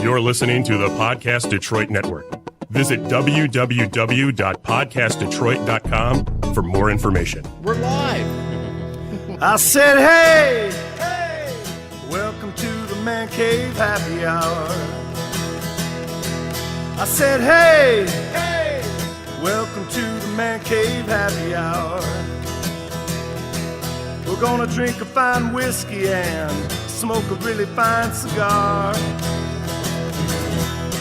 You're listening to the Podcast Detroit Network. Visit www.podcastdetroit.com for more information. We're live. I said, hey, welcome to the Man Cave Happy Hour. I said, hey, welcome to the Man Cave Happy Hour. We're gonna drink a fine whiskey and smoke a really fine cigar.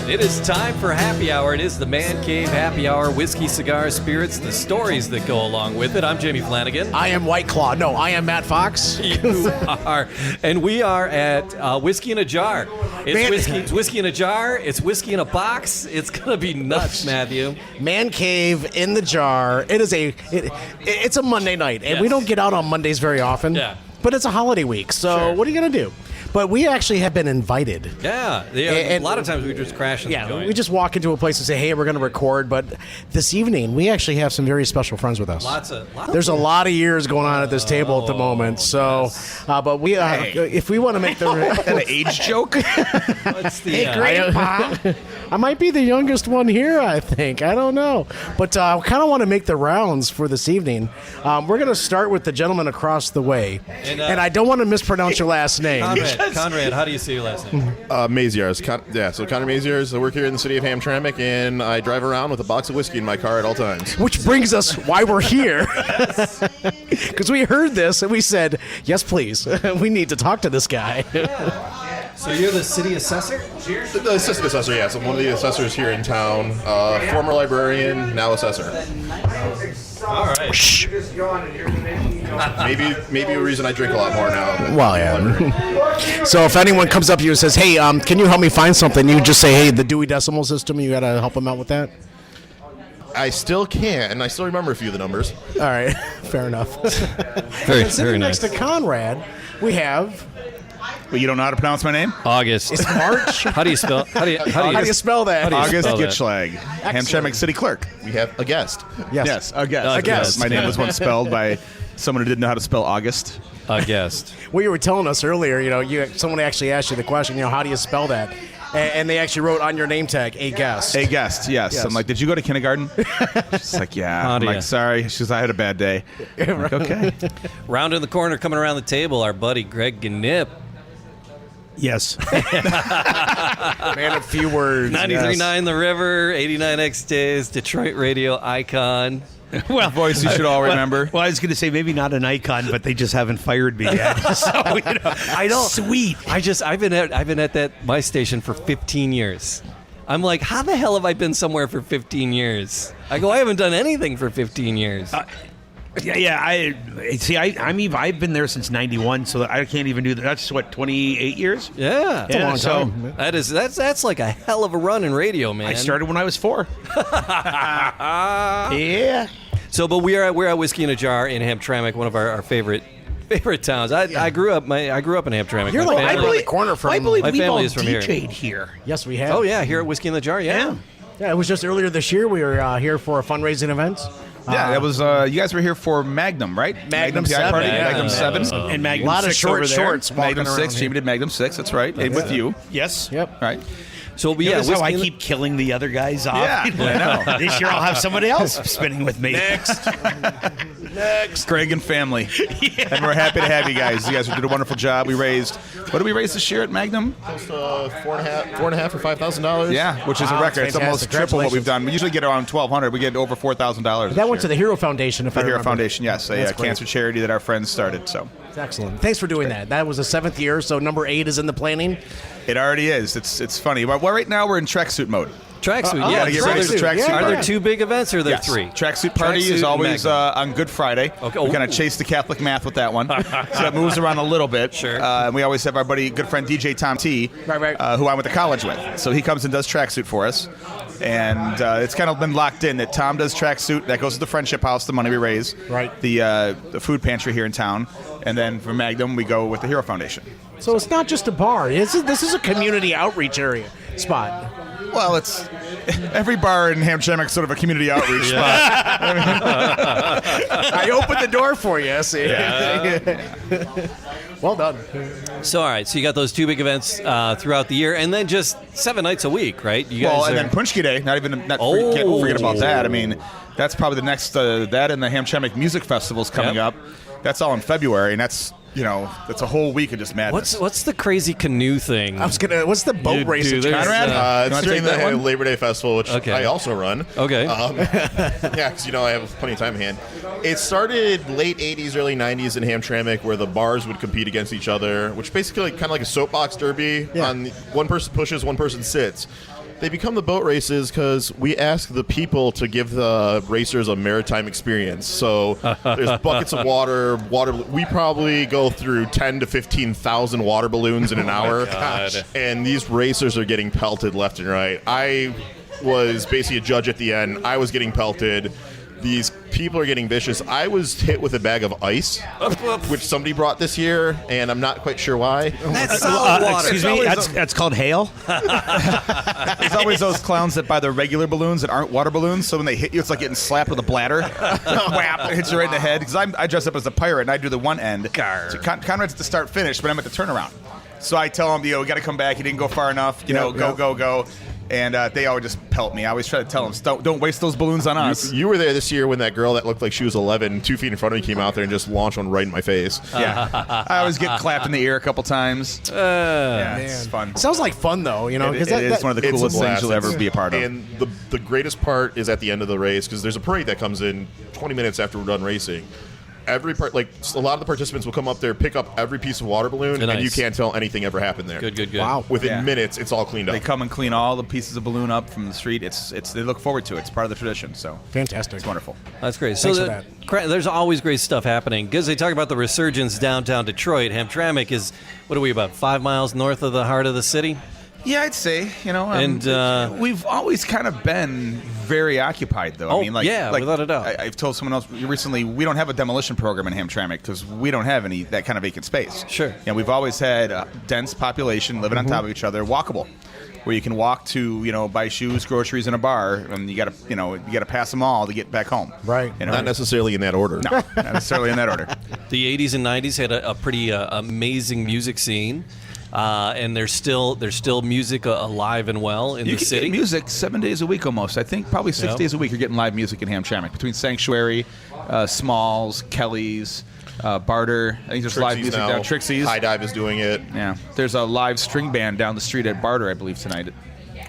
It is time for Happy Hour. It is the Man Cave Happy Hour. Whiskey, cigars, spirits, the stories that go along with it. I'm Jamie Flanagan. I am White Claw. No, I am Matt Fox. You are. And we are at Whiskey in a Jar. It's whiskey in a jar. It's whiskey in a box. It's going to be nuts, Matthew. Man Cave in the jar. It's a Monday night, and we don't get out on Mondays very often. Yeah. But it's a holiday week, so what are you going to do? But we actually have been invited. Yeah. A lot of times we just crash in the joint. We just walk into a place and say, hey, we're going to record. But this evening, we actually have some very special friends with us. There's a lot of years going on at this table at the moment. So, but we, if we want to make the... an age joke? What's the... Hey, Grandpa. I might be the youngest one here, I think. I don't know. But I kind of want to make the rounds for this evening. We're going to start with the gentleman across the way. And I don't want to mispronounce your last name. Conrad, how do you say your last name? Maziarz. So Konrad Maziarz. I work here in the city of Hamtramck, and I drive around with a box of whiskey in my car at all times. Which brings us why we're here. Because we heard this and we said, yes, please. We need to talk to this guy. So you're the city assessor? The assistant assessor, yes. I'm one of the assessors here in town. Former librarian, now assessor. All right. Shh. Maybe a reason I drink a lot more now. Well, yeah. So if anyone comes up to you and says, hey, can you help me find something? You just say, hey, the Dewey Decimal System, you got to help them out with that? I still can, and I still remember a few of the numbers. All right. Fair enough. Very next to Conrad, we have... But you don't know how to pronounce my name? August. It's March. How do you spell? How do you spell that? August Gitschlag, Hamtramck City Clerk. We have a guest. Yes, a guest. A guest. My name was once spelled by someone who didn't know how to spell August. A guest. Well, you were telling us earlier, someone actually asked you the question, how do you spell that? And they actually wrote on your name tag, a guest. A guest, yes. I'm like, did you go to kindergarten? She's like, yeah. I'm like, sorry. She says, I had a bad day. I'm like, okay. Round in the corner, coming around the table, our buddy Greg Gnyp. Yes. Man of few words. 93.9 The River, 89X Days, Detroit radio icon. Well, voice you should all remember. Well, I was going to say maybe not an icon, but they just haven't fired me yet. So, I know. Sweet. I've been at my station for 15 years. I'm like, how the hell have I been somewhere for 15 years? I go, I haven't done anything for 15 years. I've been there since '91, so I can't even do that. That's 28 years. Yeah, That's a long time. That's like a hell of a run in radio, man. I started when I was 4. Yeah. So, but we're at Whiskey in a Jar in Hamtramck, one of our favorite towns. I grew up in Hamtramck. You're like right around the corner from. I believe my we've all family is from here. DJ'd here. Yes, we have. Oh yeah, here at Whiskey in the Jar. Yeah. Yeah, it was just earlier this year. We were here for a fundraising event. Yeah, that was. You guys were here for Magnum, right? Magnum PI 7. Party, Yeah. Magnum 7. And Magnum A lot of 6 over there. shorts. Magnum walking 6. around Jamie did Magnum 6. That's right. And with you. Yes. Yep. Right. So Notice how I keep killing the other guys off. Yeah, I know. This year I'll have somebody else spinning with me. Next. Greg and family. Yeah. And we're happy to have you guys. You guys did a wonderful job. We raised, what did we raise this year at Magnum? Close to $4.5 or $5,000. Yeah, which is a record. It's almost triple what we've done. We usually get around $1,200. We get over $4,000. That went to the Hero Foundation, if I remember. The Hero Foundation, yes, a cancer charity that our friends started. So it's excellent. Thanks for doing that. That was the 7th year, so number 8 is in the planning. It already is. It's funny. Well, right now we're in tracksuit mode. Tracksuit, yeah. Gotta get ready for tracksuit. Are there 2 big events or are there Yes. 3? Tracksuit party is always on Good Friday. Okay. We kind of chase the Catholic math with that one. So that moves around a little bit. Sure. And we always have our good friend DJ Tom T, who I went to college with. So he comes and does tracksuit for us. And it's kind of been locked in that Tom does tracksuit. That goes to the Friendship House, the money we raise. Right. The food pantry here in town. And then for Magnum, we go with the Hero Foundation. So it's not just a bar. This is a community outreach area spot. Well, it's every bar in Hamtramck sort of a community outreach spot. I opened the door for you. See. Yeah. Well done. So, all right. So you got those 2 big events throughout the year, and then just 7 nights a week, right? You guys and then Punchki Day. Can't forget about that. I mean, that's probably the next. That and the Hamtramck Music Festival's coming up. That's all in February, and that's a whole week of just madness. What's the crazy canoe thing? What's the boat race? Conrad? It's during the Labor Day Festival, which I also run. Okay. Yeah, because I have plenty of time in hand. It started late 80s, early 90s in Hamtramck, where the bars would compete against each other, which basically kind of like a soapbox derby. Yeah. On one person pushes, one person sits. They become the boat races because we ask the people to give the racers a maritime experience. So there's buckets of water. We probably go through 10 to 15,000 water balloons in an hour. And these racers are getting pelted left and right. I was basically a judge at the end. I was getting pelted. These people are getting vicious. I was hit with a bag of ice, which somebody brought this year, and I'm not quite sure why. That's solid water. Excuse me, that's called hail? There's always those clowns that buy the regular balloons that aren't water balloons, so when they hit you, it's like getting slapped with a bladder. Whap, it hits you right in the head. Because I dress up as a pirate, and I do the one end. So Conrad's at the start-finish, but I'm at the turnaround. So I tell him, we got to come back. He didn't go far enough. Go. And they always just pelt me. I always try to tell them, don't waste those balloons on us. You were there this year when that girl that looked like she was 11, 2 feet in front of me, came out there and just launched one right in my face. Yeah. I always get clapped in the ear a couple times. It's fun. Sounds like fun, though. It is one of the coolest things you'll ever be a part of. And the greatest part is at the end of the race, because there's a parade that comes in 20 minutes after we're done racing. Every part, like a lot of the participants will come up there, pick up every piece of water balloon, and you can't tell anything ever happened there. Good. Wow. Within minutes, it's all cleaned up. They come and clean all the pieces of balloon up from the street. They look forward to it. It's part of the tradition. So fantastic. It's wonderful. That's great. Thanks So for there's always great stuff happening. Because they talk about the resurgence downtown Detroit. Hamtramck is, what are we, about 5 miles north of the heart of the city? Yeah, I'd say, and we've always kind of been very occupied, though. Without a doubt. I've told someone else recently, we don't have a demolition program in Hamtramck because we don't have that kind of vacant space. Sure. And we've always had a dense population living on top of each other, walkable, where you can walk to, buy shoes, groceries, and a bar, and you got to pass them all to get back home. Right. Not necessarily in that order. No, not necessarily in that order. The 80s and 90s had a pretty amazing music scene. And there's still music alive and well in the city. Get music 7 days a week almost. I think probably 6 days a week you're getting live music in Hamtramck between Sanctuary, Smalls, Kelly's, Barter. I think there's live music down Trixie's. High Dive is doing it. Yeah, there's a live string band down the street at Barter, I believe, tonight.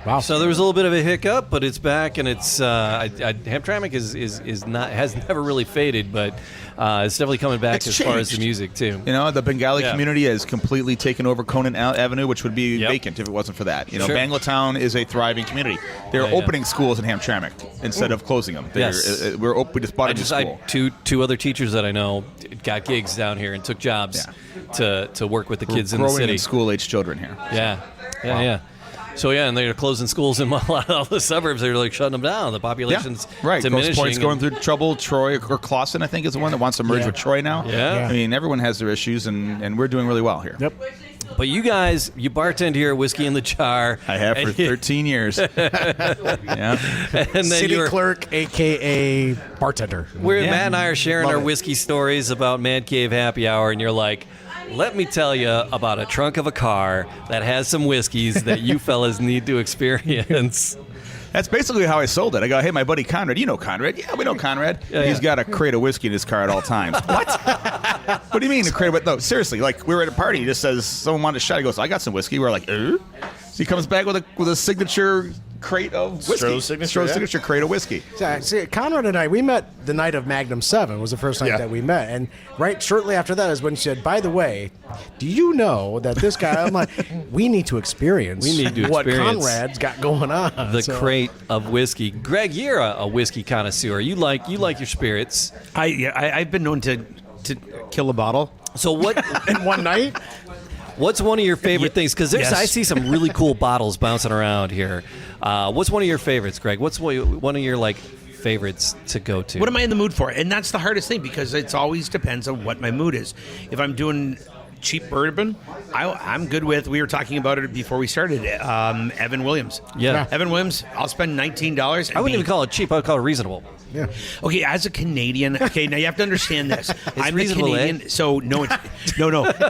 Wow. So there was a little bit of a hiccup, but it's back, and it's Hamtramck has never really faded, but it's definitely coming back as far as the music too. The Bengali community has completely taken over Conant Avenue, which would be vacant if it wasn't for that. Sure. Banglatown is a thriving community. They're opening schools in Hamtramck instead of closing them. We just bought a new school. Two other teachers that I know got gigs down here and took jobs to work with the kids in the city. Growing in school-age children here. Yeah. So and they're closing schools in a lot of the suburbs. They're like shutting them down. The population's diminishing. Grosse Pointe's going through trouble. Troy or Clawson, I think, is the one that wants to merge with Troy now. Yeah. I mean, everyone has their issues, and we're doing really well here. Yep. But you guys, you bartend here, Whiskey in the Jar. I have for 13 years. Yeah. And then City clerk, a.k.a. bartender. Matt and I are sharing our whiskey stories about Man Cave Happy Hour, and you're like, let me tell you about a trunk of a car that has some whiskeys that you fellas need to experience. That's basically how I sold it. I go, hey, my buddy Conrad, you know Conrad. Yeah, we know Conrad. He's got a crate of whiskey in his car at all times. What? What do you mean a crate of whiskey? No, seriously, like we were at a party. He just says, someone wanted a shot. He goes, I got some whiskey. We're like, So he comes back with a signature crate of whiskey. Stroh's signature crate of whiskey. See, Conrad and I, we met the night of Magnum 7 was the first night that we met. And right shortly after that is when she said, by the way, do you know that this guy, I'm like, we need to experience what Conrad's got going on. The crate of whiskey. Greg, you're a whiskey connoisseur. You like your spirits. I've been known to kill a bottle. So what? In one night? What's one of your favorite things? Because I see some really cool bottles bouncing around here. What's one of your favorites, Greg? What's one of your favorites to go to? What am I in the mood for? And that's the hardest thing because it always depends on what my mood is. If I'm doing cheap bourbon, I'm good with. We were talking about it before we started. Evan Williams. Yeah. Evan Williams. I'll spend $19. I wouldn't even call it cheap. I would call it reasonable. Yeah. Okay, as a Canadian, now you have to understand this. I'm the reasonable, Canadian, so no.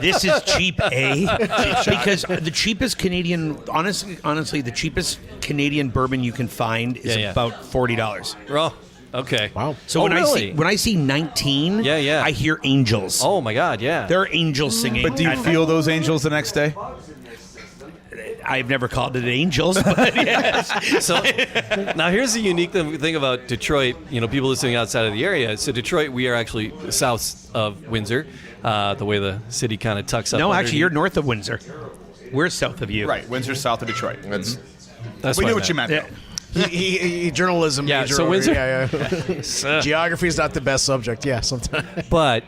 This is cheap, because the cheapest Canadian, honestly, the cheapest Canadian bourbon you can find is about $40. Oh, okay. Wow. So when I see 19, I hear angels. Oh my God, yeah. There are angels singing. But do you feel those angels the next day? I've never called it angels, but yes. So now here's the unique thing about Detroit. People listening outside of the area. So Detroit, we are actually south of Windsor, the way the city kind of tucks up. No, underneath. actually, you're north of Windsor. We're south of you. Right, Windsor's south of Detroit. That's We knew I what you meant. Yeah. He journalism Yeah, major. so over Windsor- here. Geography is not the best subject. Yeah, sometimes. But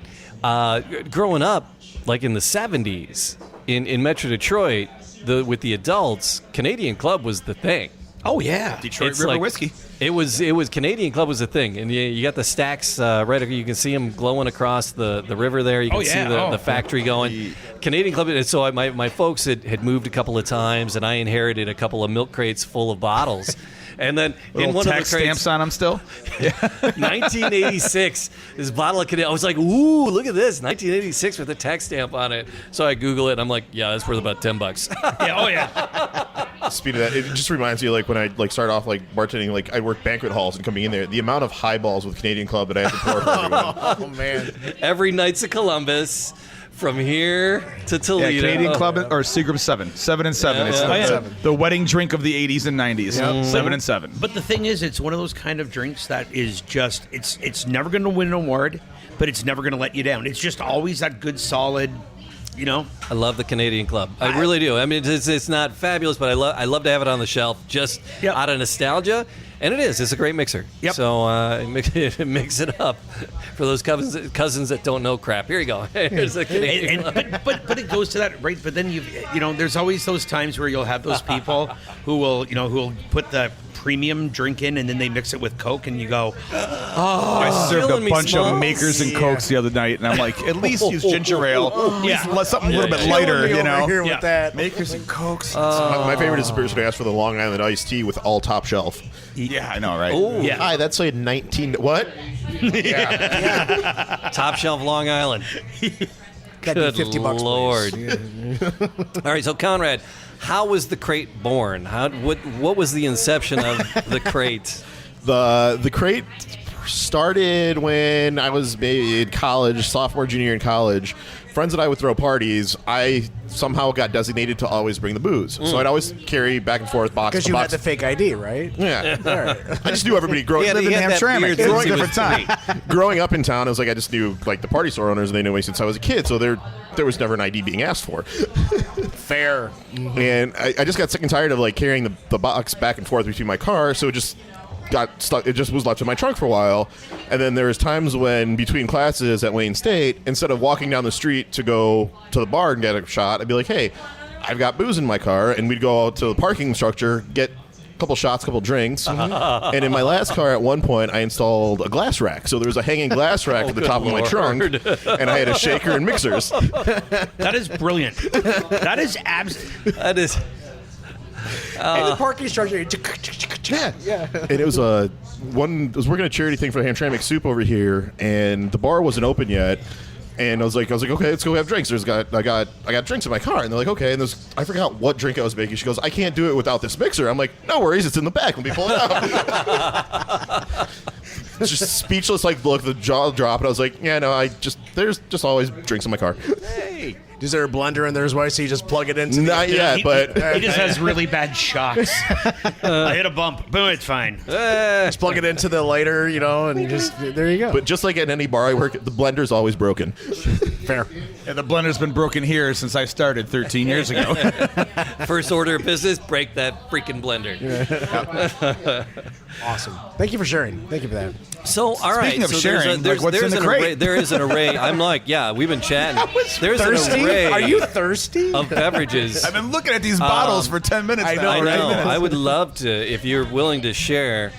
growing up, like in the 70s, in Metro Detroit, with the adults, Canadian Club was the thing. Oh yeah, Detroit It's River like- whiskey. It was Canadian Club was the thing, and you got the stacks right. You can see them glowing across the river there. You can see the factory going. Canadian Club. And so my folks had moved a couple of times, and I inherited a couple of milk crates full of bottles. And then in one of the tax crates, stamps on them still. 1986, this bottle of Canadian. I was like, ooh, look at this, 1986 with a tax stamp on it. So I Google it, and I'm like, yeah, that's worth about $10. yeah, oh yeah. Speaking of that, it just reminds me when I started off bartending, I worked banquet halls and coming in there, the amount of highballs with Canadian Club that I had to pour for everyone. Oh man. Every Knights of Columbus, from here to Toledo. Yeah, Canadian Club or Seagram 7 and 7. It's the wedding drink of the 80s and 90s. 7 and 7. But the thing is, it's one of those kind of drinks that is just it's never going to win an award, but it's never going to let you down. It's just always that good, solid. I love the Canadian Club. I really do. I mean, it's not fabulous, but I love to have it on the shelf just out of nostalgia. And it is. It's a great mixer. Yep. So mix it up for those cousins that don't know crap. Here you go. Here's the Canadian Club. But it goes to that, right? But then there's always those times where you'll have those people who will put the premium drink in and then they mix it with Coke and you go, I served killing a me, bunch of Smalls. Makers and Cokes the other night, and I'm like, at least use ginger ale. Something a little bit Killing lighter, me over here Yeah. with that. Makers and Cokes. My favorite is the person who asked for the Long Island iced tea with all top shelf. Yeah, I know, right? Oh, yeah. Hi, that's like 19. What? Top shelf Long Island. That'd be $50 please. Lord. All right, so Conrad, how was the crate born? What was the inception of the crate? The crate started when I was in college, sophomore, junior in college. Friends and I would throw parties. I somehow got designated to always bring the booze. So I'd always carry back and forth box Because to you box. had the fake ID, right? Yeah. I just knew everybody growing Yeah, up. he in had that Hamtramck. beard Growing since he different was time. Growing up in town, I was like, I just knew the party store owners, and they knew me since I was a kid. So there was never an ID being asked for. Fair. And I just got sick and tired of carrying the box back and forth between my car. So it just got stuck. It just was left in my trunk for a while. And then there was times when between classes at Wayne State, instead of walking down the street to go to the bar and get a shot, I'd be like, hey, I've got booze in my car. And we'd go out to the parking structure, get a couple shots, a couple drinks. And in my last car at one point, I installed a glass rack. So there was a hanging glass rack at the top of my trunk. And I had a shaker and mixers. That is brilliant. That is That is. And the parking structure. Yeah. And it was I was working a charity thing for the Hamtramck soup over here, and the bar wasn't open yet. And I was like, okay, let's go have drinks. I got drinks in my car, and they're like, okay. And I forgot what drink I was making. She goes, I can't do it without this mixer. I'm like, no worries, it's in the back. Let me pull it out. Just speechless, look, the jaw drop. And I was like, yeah, no, there's just always drinks in my car. Hey. Is there a blender in there as well, so you just plug it into? Not yet, but he just has really bad shocks. I hit a bump. Boom, it's fine. Just plug it into the lighter, and just there you go. But just like at any bar I work at, the blender's always broken. Fair. And the blender's been broken here since I started 13 years ago. First order of business, break that freaking blender. Awesome. Thank you for sharing. Thank you for that. So, all right. Speaking of so sharing, what's in there's the an crate? array. There is an array. I'm like, yeah, we've been chatting. There's Thirsty? an array Are you thirsty? of beverages. I've been looking at these bottles for 10 minutes I now. know, I right? know. I would love to, if you're willing to share.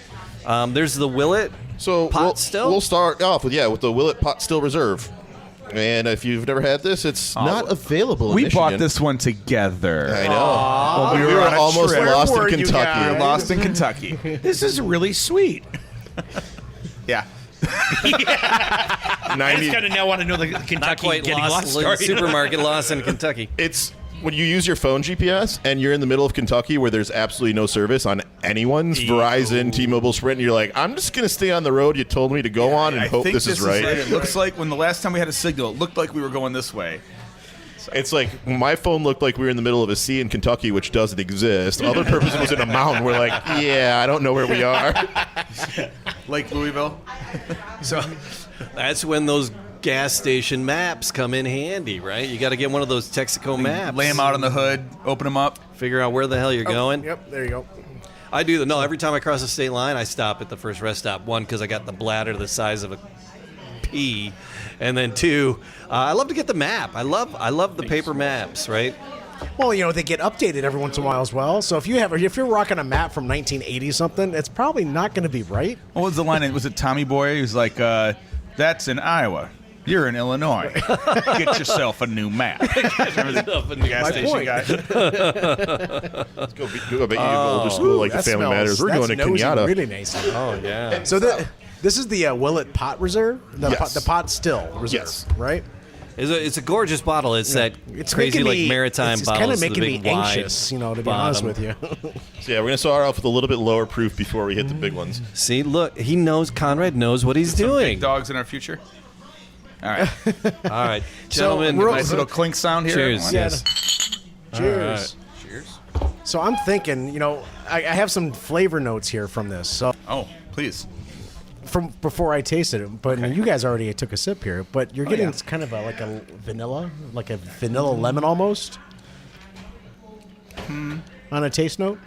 There's the Willet So pot still. We'll start off with the Willet Pot Still Reserve. And if you've never had this, it's not available in We Michigan. bought this one together. I know. We were on a almost trip. lost Where in were you Kentucky. guys? We're lost in Kentucky. This is really sweet. Yeah. I just kind of now want to know the Not Kentucky quite getting lost lost. story. Supermarket lost in Kentucky. It's when you use your phone GPS and you're in the middle of Kentucky where there's absolutely no service on anyone's Verizon, T-Mobile, Sprint, and you're like, I'm just going to stay on the road you told me to go on and I hope think this is right. It looks like when the last time we had a signal, it looked like we were going this way. It's like my phone looked like we were in the middle of a sea in Kentucky, which doesn't exist. Other purpose was in a mountain. We're like, yeah, I don't know where we are. Like Louisville. So that's when those gas station maps come in handy, right? You got to get one of those Texaco maps. Lay them out on the hood, open them up. Figure out where the hell you're going. Yep, there you go. I do. No, every time I cross the state line, I stop at the first rest stop. One, because I got the bladder the size of a pea, and then two, I love to get the map. I love the paper maps, right? Well, they get updated every once in a while as well. So if you're rocking a map from 1980 something, it's probably not going to be right. What was the line? Was it Tommy Boy? He was like, that's in Iowa. You're in Illinois. Get yourself a new map. Remember the gas station point. guy? Let's go bet you go to school like the That Family smells- Matters. We're that's going to nosy, Kenyatta. really nice. Oh yeah. So this is the Willett Pot Reserve? Yes. The Pot Still Reserve, Yes. right? It's a gorgeous bottle. It's that It's crazy making like me- maritime it's bottles. kind of with the making me big wide anxious, to be honest bottom. with you. So yeah, we're going to start off with a little bit lower proof before we hit the big ones. See, look, he knows. Conrad knows what he's Some doing. big dogs in our future. All right. All right, gentlemen. we're- Nice little clink sound here. cheers. everyone. Yes. Cheers. Cheers. So I'm thinking, I have some flavor notes here from this. So Oh, please. from before I tasted it, but you guys already took a sip here. But you're getting yeah. kind of like a vanilla lemon almost. On a taste note.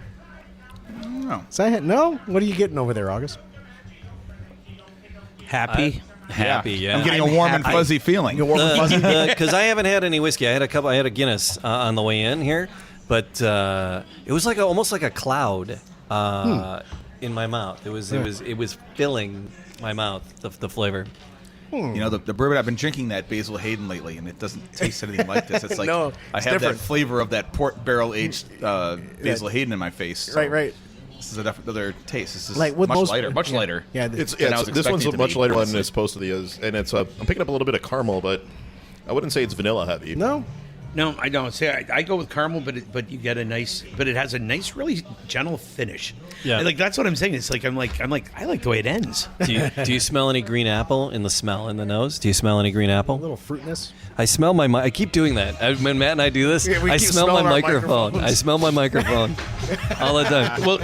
No. Is that no? What are you getting over there, August? Happy. Happy, yeah. I'm getting a warm and fuzzy feeling. Because I haven't had any whiskey. I had a Guinness on the way in here, but it was like almost like a cloud in my mouth. It was filling my mouth, the flavor. The bourbon I've been drinking that Basil Hayden lately, and it doesn't taste anything like this. It's like No, I it's have different. that flavor of that port barrel aged Basil Hayden in my face. So Right. This is another taste. This is Like with much most- lighter. Much yeah. lighter. Yeah, This than I was one's expecting a it much to be, lighter one honestly. than it's supposed to be, and it's I'm picking up a little bit of caramel, but I wouldn't say it's vanilla heavy. No. No, I don't. See, I go with caramel, but you get but it has a nice, really gentle finish. Yeah. Like that's what I'm saying. It's like I'm like I like the way it ends. Do you smell any green apple in the nose? Do you smell any green apple? A little fruitness. I smell my. I keep doing that. When Matt and I do this, Yeah, we I keep smell my smelling our microphone. microphones. I smell my microphone all the time. Well,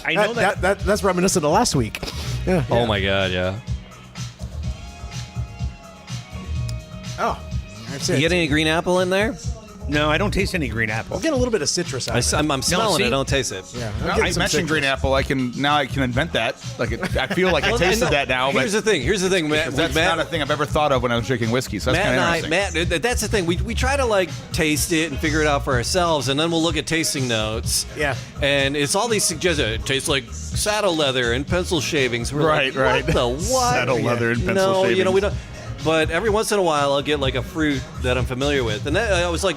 I know That's reminiscent of last week. Yeah. Oh my god, yeah. Oh. That's You it. get any green apple in there? No, I don't taste any green apple. Get a little bit of citrus out of it. I'm smelling see? it. I don't taste it. Yeah. I'm Well, getting I some mentioned citrus. green apple. I can invent that. Like I feel like I tasted that now. Here's but the thing, Matt. that's Matt, not a thing I've ever thought of when I was drinking whiskey. So that's Matt kind and of I, interesting. Matt, that's the thing. We try to taste it and figure it out for ourselves, and then we'll look at tasting notes. Yeah. And it's all these suggestions. It tastes like saddle leather and pencil shavings. We're Right, like, right. What the what? Saddle leather and pencil no, shavings. we don't. But every once in a while, I'll get like a fruit that I'm familiar with, and I was like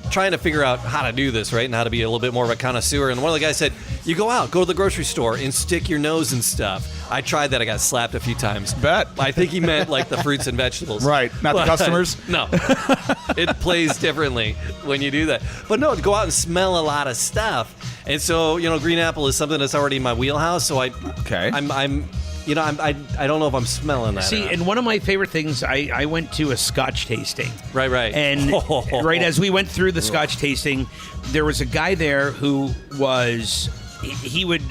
trying to figure out how to do this, right, and how to be a little bit more of a connoisseur. And one of the guys said, "You go to the grocery store and stick your nose and stuff." I tried that. I got slapped a few times. Bet. I think he meant like the fruits and vegetables. Right, not the But- customers? No. It plays differently when you do that. But no, to go out and smell a lot of stuff. And so, green apple is something that's already in my wheelhouse. So I don't know if I'm smelling that. See, or not. and one of my favorite things, I went to a Scotch tasting. Right. And right as we went through the Scotch tasting, there was a guy there who was he would,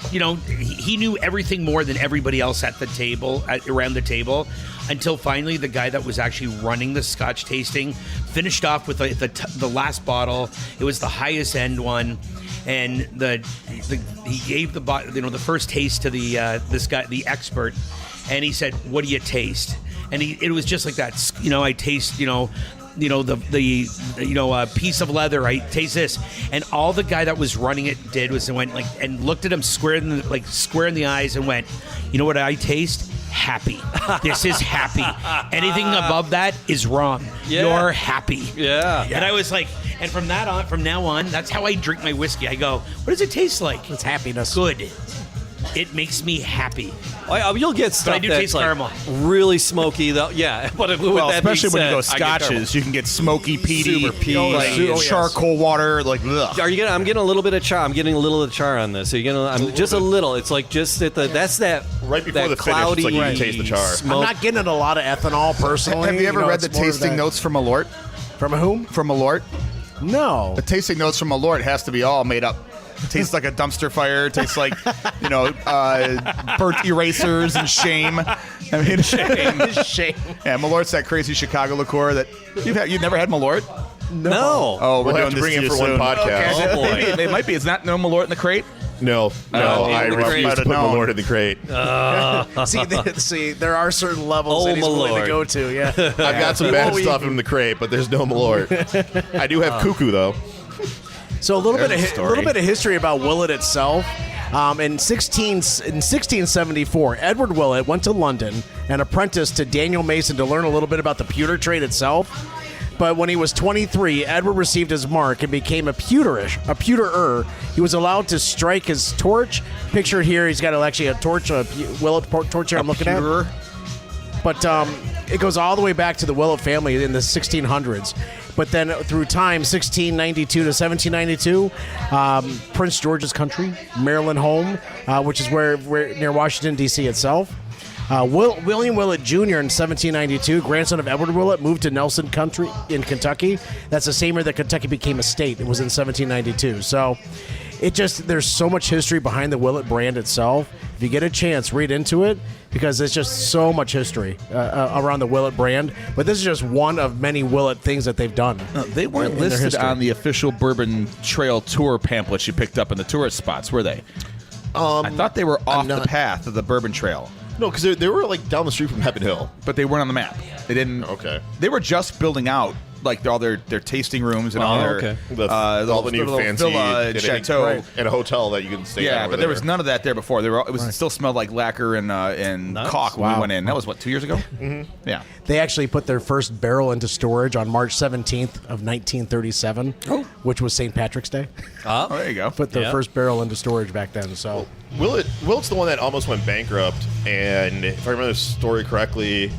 he knew everything more than everybody else at the table, around the table, until finally the guy that was actually running the Scotch tasting finished off with the last bottle. It was the highest end one. And he gave the first taste to this guy, the expert, and he said, "What do you taste?" And it was just like that. I taste the piece of leather. I taste this, and all the guy that was running it did was went and looked at him square in the eyes and went, "You know what I taste? happy. This is happy. Anything above that is wrong. Yeah. You're happy. Yeah. And I was like, and from now on, that's how I drink my whiskey. I go, what does it taste like? It's happiness. Good. It makes me happy. You'll get stuff I do that's taste like caramel. really smoky, though. Yeah, but with Well, that especially when you go being said, I get scotches, you can get smoky, peaty, Super peaty. like charcoal water, like ugh. Are you getting? I'm getting a little bit of char. I'm getting a little of char on this. So you're getting just a little. It's like just at the. That's that. Right before that the finish, cloudy, it's like you can taste the char. I'm Smoke. not getting a lot of ethanol personally. Have you ever read it's the more of tasting that- notes from Malort? From whom? From Malort? No. The tasting notes from Malort has to be all made up. Tastes like a dumpster fire. Tastes like, burnt erasers and shame. I mean, Shame. Yeah, Malort's that crazy Chicago liqueur that you've never had Malort. No. Oh, we're We'll have doing to bring this it to for you one soon. podcast. Oh boy. It might be. It's not no Malort in the crate. No, I in the crate. refuse to put No. Malort in the crate. See, there are certain levels that he's willing Malort. to go to. Yeah. I've got some bad stuff in the crate, but there's no Malort. I do have cuckoo though. So a little There's a bit story. of history about Willett itself. In 1674, Edward Willett went to London and apprenticed to Daniel Mason to learn a little bit about the pewter trade itself. But when he was 23, Edward received his mark and became a pewterer. He was allowed to strike his torch. Pictured here, he's got actually a torch, a Willett torch here I'm looking at. But it goes all the way back to the Willett family in the 1600s. But then through time, 1692 to 1792, Prince George's country, Maryland home, which is where near Washington, D.C. itself. William Willett Jr. in 1792, grandson of Edward Willett, moved to Nelson Country in Kentucky. That's the same year that Kentucky became a state. It was in 1792. So there's so much history behind the Willett brand itself. If you get a chance, read into it because there's just so much history around the Willett brand. But this is just one of many Willett things that they've done. They weren't in their listed history. on the official Bourbon Trail tour pamphlets you picked up in the tourist spots, were they? I thought they were off the path of the Bourbon Trail, No, because they were like down the street from Heaven Hill. but they weren't on the map. They didn't. Okay. They were just building out like all their tasting rooms and all their okay. All the new little fancy villa and chateau. and a hotel that you can stay at. Yeah, over but there was none of that there before. It still smelled like lacquer and caulk when we went in. That was 2 years ago. Mm-hmm. Yeah. They actually put their first barrel into storage on March 17th of 1937, which was St. Patrick's Day. Oh, there you go. Put their first barrel into storage back then. So Willett's the one that almost went bankrupt, and if I remember the story correctly,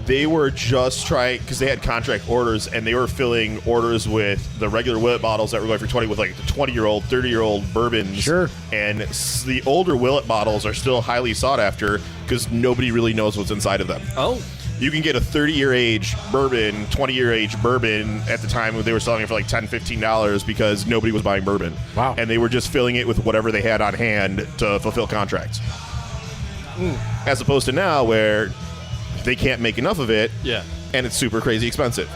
they were just trying because they had contract orders, and they were filling orders with the regular Willett bottles that were going for 20 with like the 20-year-old, 30-year-old bourbons. Sure. And the older Willett bottles are still highly sought after because nobody really knows what's inside of them. Oh. You can get a 30-year age bourbon, 20-year age bourbon at the time when they were selling it for like $10, $15 because nobody was buying bourbon. Wow. And they were just filling it with whatever they had on hand to fulfill contracts. As opposed to now where they can't make enough of it. Yeah. And it's super crazy expensive.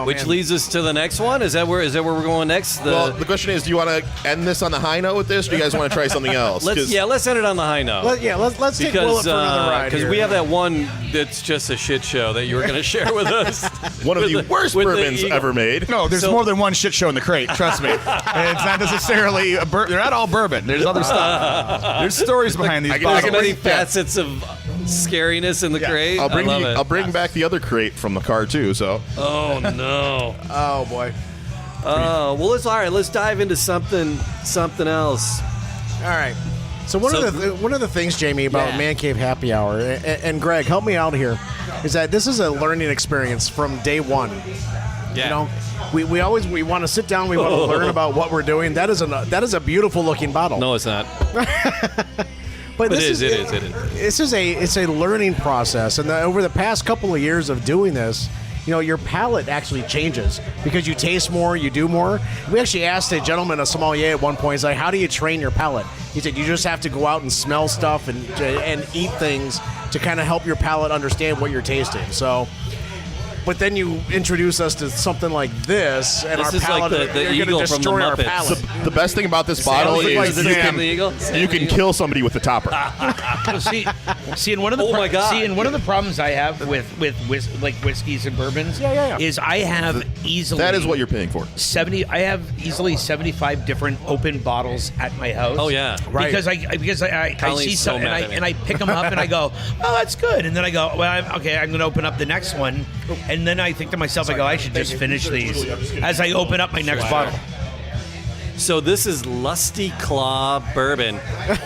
Which leads us to the next one. Is that where we're going next? Well, the question is, do you want to end this on the high note with this, or do you guys want to try something else? let's end it on the high note. let's take Willett for another ride. Because we have that one that's just a shit show that you were going to share with us. One of the worst with the bourbons Eagle. ever made. No, there's more than one shit show in the crate. Trust me. And it's not necessarily they're not all bourbon. There's other stuff. There's stories behind these I can bottles. There's many facets of scariness in the crate. I'll bring I love it. I'll bring back the other crate from the car too. So Oh no. Oh boy. Oh well, let's dive into something else. All right. So one of the things, Jamie, about Man Cave Happy Hour, and Greg, help me out here, is that this is a learning experience from day one. Yeah. You know, we always want to sit down, we want to learn about what we're doing. That is a beautiful looking bottle. No, it's not. But It this is. This is a learning process, and over the past couple of years of doing this, you know, your palate actually changes because you taste more, you do more. We actually asked a gentleman, a sommelier, at one point, he's like, "How do you train your palate?" He said, "You just have to go out and smell stuff and eat things to kind of help your palate understand what you're tasting." So. But then you introduce us to something like this, and This our is like palate, the you're eagle going to from the destroy our Muppets. palate. the best thing about this bottle Sounds like is the Sam the Eagle. you can kill somebody with the topper. See, See, and one of the Oh my God. See, and one of the problems I have with like whiskeys and bourbons is I have easily That is what you're paying for. 70. I have easily 75 different open bottles at my house. Oh, yeah. Right. Because I Colleen's see so some mad at me. and I pick them up and I go, oh, that's good, and then I go, well, I'm going to open up the next one, and then I think to myself, I go, I should just finish these as I open up my next bottle. So this is Lusty Claw Bourbon.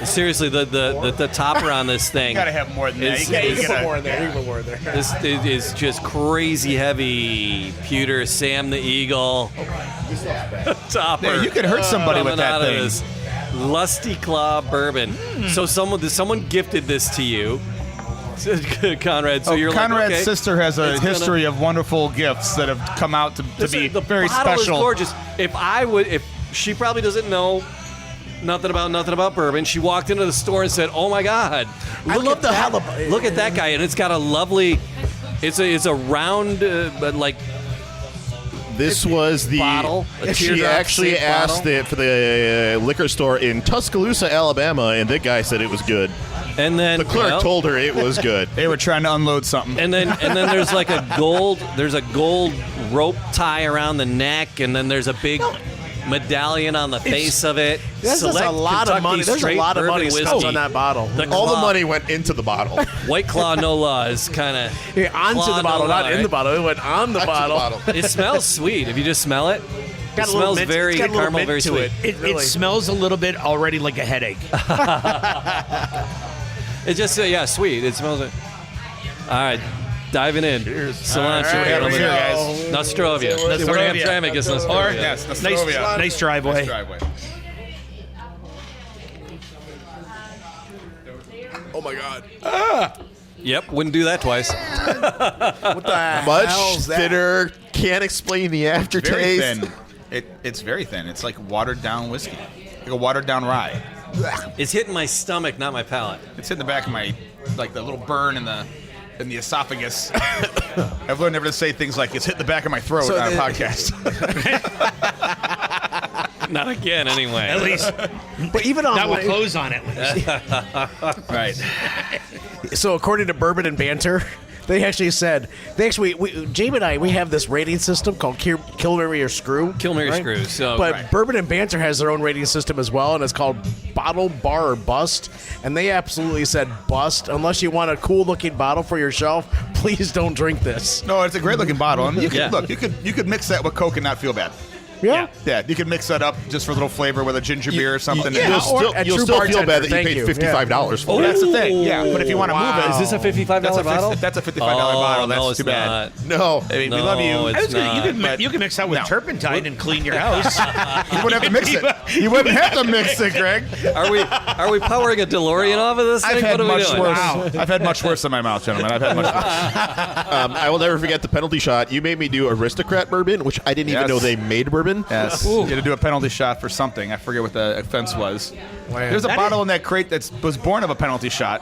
Seriously, the topper on this thing. You gotta have more than that. is- You gotta- You can put more in there. You can put more in there. This is just crazy heavy pewter Sam the Eagle topper. Yeah, you could hurt somebody with coming that out of thing. this Lusty Claw Bourbon. So someone gifted this to you, Conrad. So you're Conrad's like, okay, sister has a it's gonna- history of wonderful gifts that have come out to be the very bottle special. Is gorgeous. If she probably doesn't know nothing about bourbon. She walked into the store and said, "Oh my God, I love the halibut. Look at that guy!" And it's got a lovely. It's a round, but like This was the bottle, a She teardrop actually shaped asked bottle. it for the liquor store in Tuscaloosa, Alabama, and that guy said it was good. and then The clerk well, told her it was good. They were trying to unload something. And then there's like a gold rope tie around the neck, and then there's a big medallion on the face of it. There's just a Select lot of Kentucky money. There's a straight lot of bourbon money spent whiskey. on that bottle. All the Claw- money went into the bottle. White Claw No Law is kind of Yeah, onto the bottle, not in the bottle. It went on the bottle. It smells sweet if you just smell it. Got It a little smells mint- very it's got a little caramel, mint very to sweet. it. It Really. smells a little bit already like a headache. It's just sweet. It smells it. All right, diving in. Cilantro, All right, gentlemen. here, guys. Nostrovia. We're Hamtramck is Nostrovia. Yes, Nice driveway. Oh my God. Yep, wouldn't do that twice. What the Much hell's that? thinner. Can't explain the Very aftertaste. thin. It's very thin. It's like watered down whiskey, like a watered down rye. It's hitting my stomach, not my palate. It's in the back of my, like the little burn in the esophagus. I've learned never to say things like it's hit the back of my throat So on a the- podcast. Not again, anyway. At least But even on that will close on at least. Right. So according to Bourbon and Banter, they actually said James and I, we have this rating system called Kill Mary or Screw. Kill, Marry, Screw, so- but right. Bourbon and Banter has their own rating system as well, and it's called Bottle, Bar, or Bust. And they absolutely said bust. Unless you want a cool looking bottle for your shelf, please don't drink this. No, it's a great looking bottle, and you could Yeah. look. You could mix that with Coke and not feel bad. Yeah. Yeah, you could mix that up just for a little flavor with a ginger beer or something. yeah. You'll a still true feel bartender, bad that you thank paid you. $55 for Well, it. that's the thing. Yeah, but if you want to move it, Is this a $55 bottle? That's a $55 bottle. That's no, it's too bad. not. No. I mean, we No, love you. it's I was gonna- not. you can mix that with turpentine and clean your house. You wouldn't have to mix it. You wouldn't have to mix it, Greg. Are we powering a DeLorean off of this thing? I've had What are we much doing? worse. Wow. I've had much worse in my mouth, gentlemen. I've had much worse. I will never forget the penalty shot. You made me do Aristocrat bourbon, which I didn't even Yes. know they made bourbon. Yes. You had to do a penalty shot for something. I forget what the offense was. There's a bottle in that crate that was born of a penalty shot.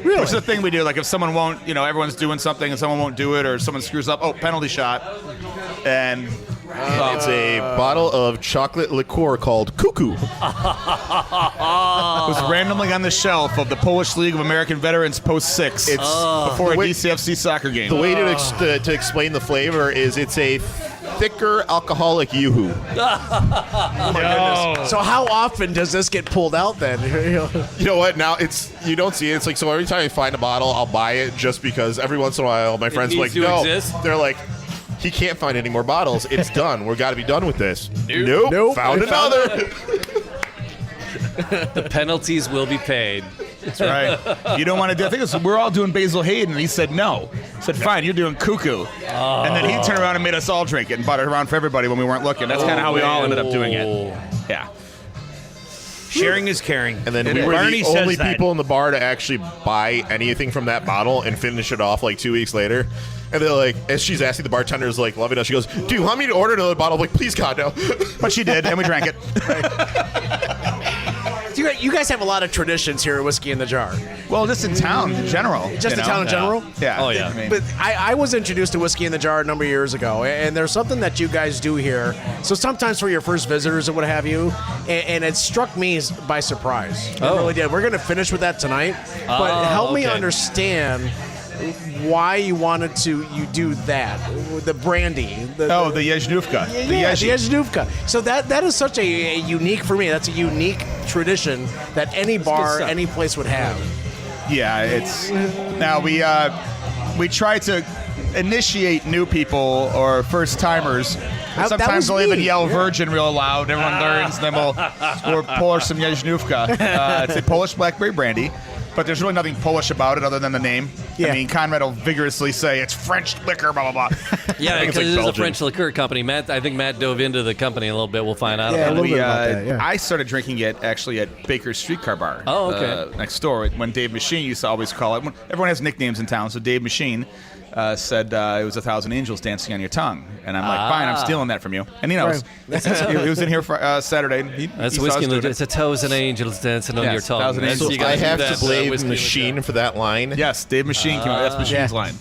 Really? Which is the thing we do. Like if someone won't, everyone's doing something and someone won't do it, or someone screws up. Oh, penalty shot. And It's a bottle of chocolate liqueur called Cuckoo. it was randomly on the shelf of the Polish League of American Veterans Post 6. It's before a Wait. DCFC soccer game. The way to explain the flavor is it's a thicker alcoholic yoo-hoo. So how often does this get pulled out then? You know what? Now you don't see it. It's like, so every time I find a bottle, I'll buy it just because every once in a while my friends are like, needs to no. exist? They're like, he can't find any more bottles. It's done. We've got to be done with this. Nope. Found another. The penalties will be paid. That's right. You don't want to do. I think we're all doing Basil Hayden, and he said no. I said fine, you're doing Cuckoo. And then he turned around and made us all drink it and bought it around for everybody when we weren't looking. That's kind of how we all ended up doing it. Yeah. Sharing is caring. And then we were Barney the says only that. people in the bar to actually buy anything from that bottle and finish it off like 2 weeks later. And they're like, as she's asking, the bartender's like loving us. She goes, "Do you want me to order another bottle?" I'm like, "Please, God, no." But she did, and we drank it. You guys have a lot of traditions here at Whiskey in the Jar. Well, just in town in general. Just in town in general? Yeah. Oh, yeah. I mean, But I was introduced to Whiskey in the Jar a number of years ago, and there's something that you guys do here. So sometimes for your first visitors or what have you, and it struck me by surprise. It really did. We're going to finish with that tonight, but help me understand why you wanted to do that, the brandy. the Yezhnufka. The Yezhnufka. So that is such a unique, for me, that's a unique tradition that any bar, any place would have. Yeah, it's now we try to initiate new people or first timers. Sometimes they'll even yell "Virgin" real loud. Everyone learns. Then we'll pour some Yezhnufka. It's a Polish blackberry brandy. But there's really nothing Polish about it other than the name. Yeah. I mean, Konrad will vigorously say it's French liquor, blah, blah, blah. Yeah, because it is a French liqueur company. I think Matt dove into the company a little bit. We'll find out Yeah, about a little it. bit about that, yeah. I started drinking it actually at Baker's Streetcar Bar. Oh, okay. Next door, when Dave Machine used to always call it. Everyone has nicknames in town, so Dave Machine said it was 1,000 angels dancing on your tongue. And I'm like, fine, I'm stealing that from you. And he knows. He was in here for Saturday. That's he Whiskey. it. It's 1,000 angels dancing on your tongue. 1,000 angels. So I have to blame Machine for that line. Yes, Dave Machine came out. That's Machine's line.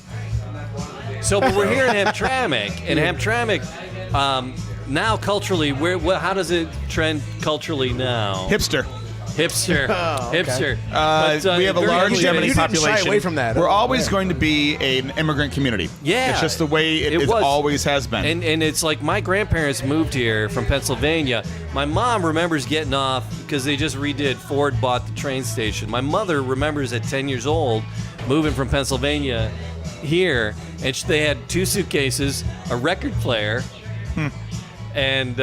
So, but we're here in Hamtramck, and Hamtramck, now culturally, how does it trend culturally now? Hipster. Hipster. Hipster. We have a large Yemeni You didn't population. shy away from that. We're always going to be an immigrant community. Yeah. It's just the way it always has been. And it's like my grandparents moved here from Pennsylvania. My mom remembers getting off because they just redid. Ford bought the train station. My mother remembers at 10 years old moving from Pennsylvania here, and they had 2 suitcases, a record player, and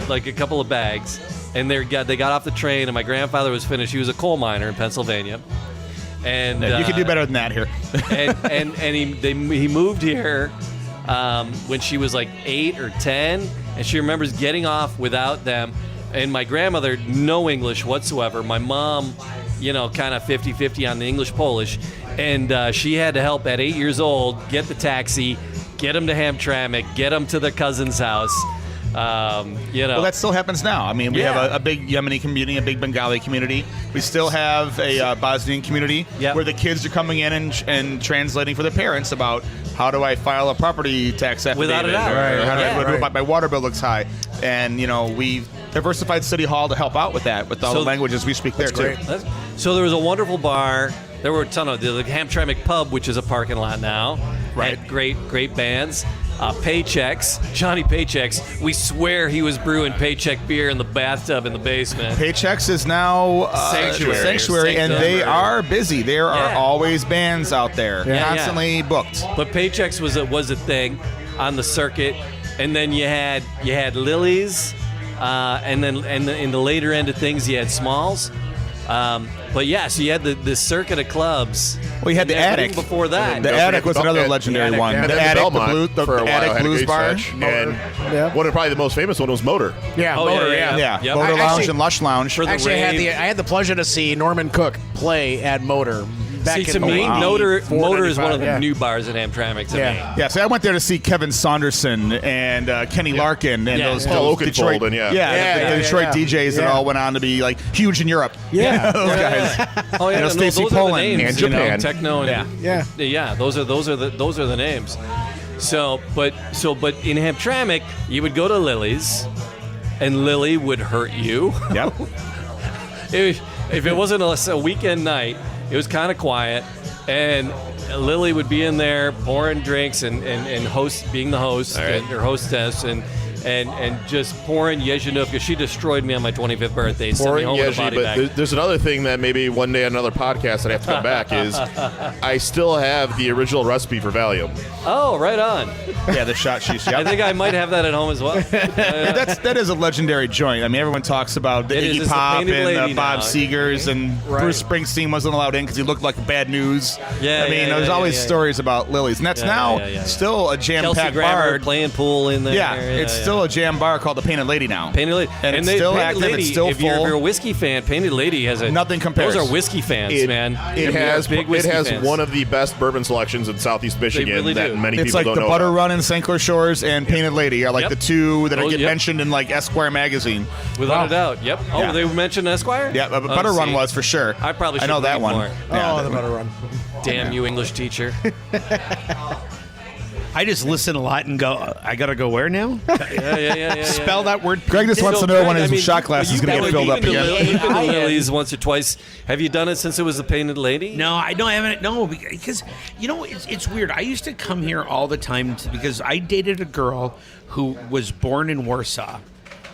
like a couple of bags. And they got off the train, and my grandfather was finished. He was a coal miner in Pennsylvania, and you could do better than that here. and he moved here when she was like 8 or 10, and she remembers getting off without them. And my grandmother, no English whatsoever. My mom, kind of 50-50 on the English-Polish, and she had to help at 8 years old get the taxi, get them to Hamtramck, get them to their cousin's house. Well, that still happens now. I mean, we have a big Yemeni community, a big Bengali community. We still have a Bosnian community where the kids are coming in and translating for their parents about how do I file a property tax affidavit, without a doubt. or how do I do my water bill looks high. And we diversified City Hall to help out with that, with all the languages we speak there too. So there was a wonderful bar. There were a ton of the Hamtramck Pub, which is a parking lot now. Right. Had great bands. Paychecks, Johnny Paychecks. We swear he was brewing Paycheck beer in the bathtub in the basement. Paychecks is now Sanctuary, and they are busy. There are always bands out there, constantly booked. But Paychecks was a thing on the circuit, and then you had Lily's, and then in the later end of things you had Smalls. But so you had the circuit of clubs. Well, you had the Attic before that. The Attic was another legendary one. The Attic, for a while, Attic had a Blues great Bar, stretch. And one of probably the most famous one was Motor. Motor. Yep. Motor Lounge Actually- and Lush Lounge. For the Actually, I rave. had the pleasure to see Norman Cook play at Motor. Back See, to in me, 94, Motor is one of the 95, new bars at Hamtramck to me. Yeah, so I went there to see Kevin Saunderson and Kenny Larkin and those Paul Detroit, Oakenfold, the Detroit DJs that all went on to be like huge in Europe. Yeah. Those guys. Oh yeah, Stacey those Poland are the names, and Japan. Techno and Yeah. Those are the names. So, but in Hamtramck, you would go to Lily's, and Lily would hurt you. Yep. If it wasn't a weekend night, it was kind of quiet, and Lily would be in there pouring drinks and being the host or hostess and just pouring Yezhnufka. She destroyed me on my 25th birthday. Sent me home with a body bag. There's another thing that maybe one day on another podcast that I have to come back is I still have the original recipe for Valium. Oh, right on. Yeah, the shot she's. I think I might have that at home as well. That is a legendary joint. I mean, everyone talks about the Iggy Pop and Bob Seger's, and Bruce Springsteen wasn't allowed in because he looked like bad news. There's always stories about Lily's, and that's now still a jam-packed Kelsey Grammer bar. playing pool in there. Yeah, it's still still a jam bar called the Painted Lady now. Painted Lady. And it's still Painted active. Lady, It's still if full. you're a whiskey fan, Painted Lady has a... Nothing compares. Those are whiskey fans, man. It has big whiskey fans. one of the best bourbon selections in Southeast Michigan really that do. many It's people like don't the know Butter about. Run in St. Clair Shores and Painted Lady are like Yep. the two that get yep. mentioned in like Esquire magazine. Without a doubt. Yep. Oh, Yeah. they mentioned Esquire? Yeah, but Butter Run was for sure. I probably should know that read one. more. Yeah, the Butter Run. Damn you, English teacher. I just listen a lot and go, I got to go where now? Yeah. Spell that word. Greg just wants to know when his shot glass is going to get filled up again. You've been to Lily's once or twice. Have you done it since it was the Painted Lady? No, I haven't. No, because it's weird. I used to come here all the time because I dated a girl who was born in Warsaw,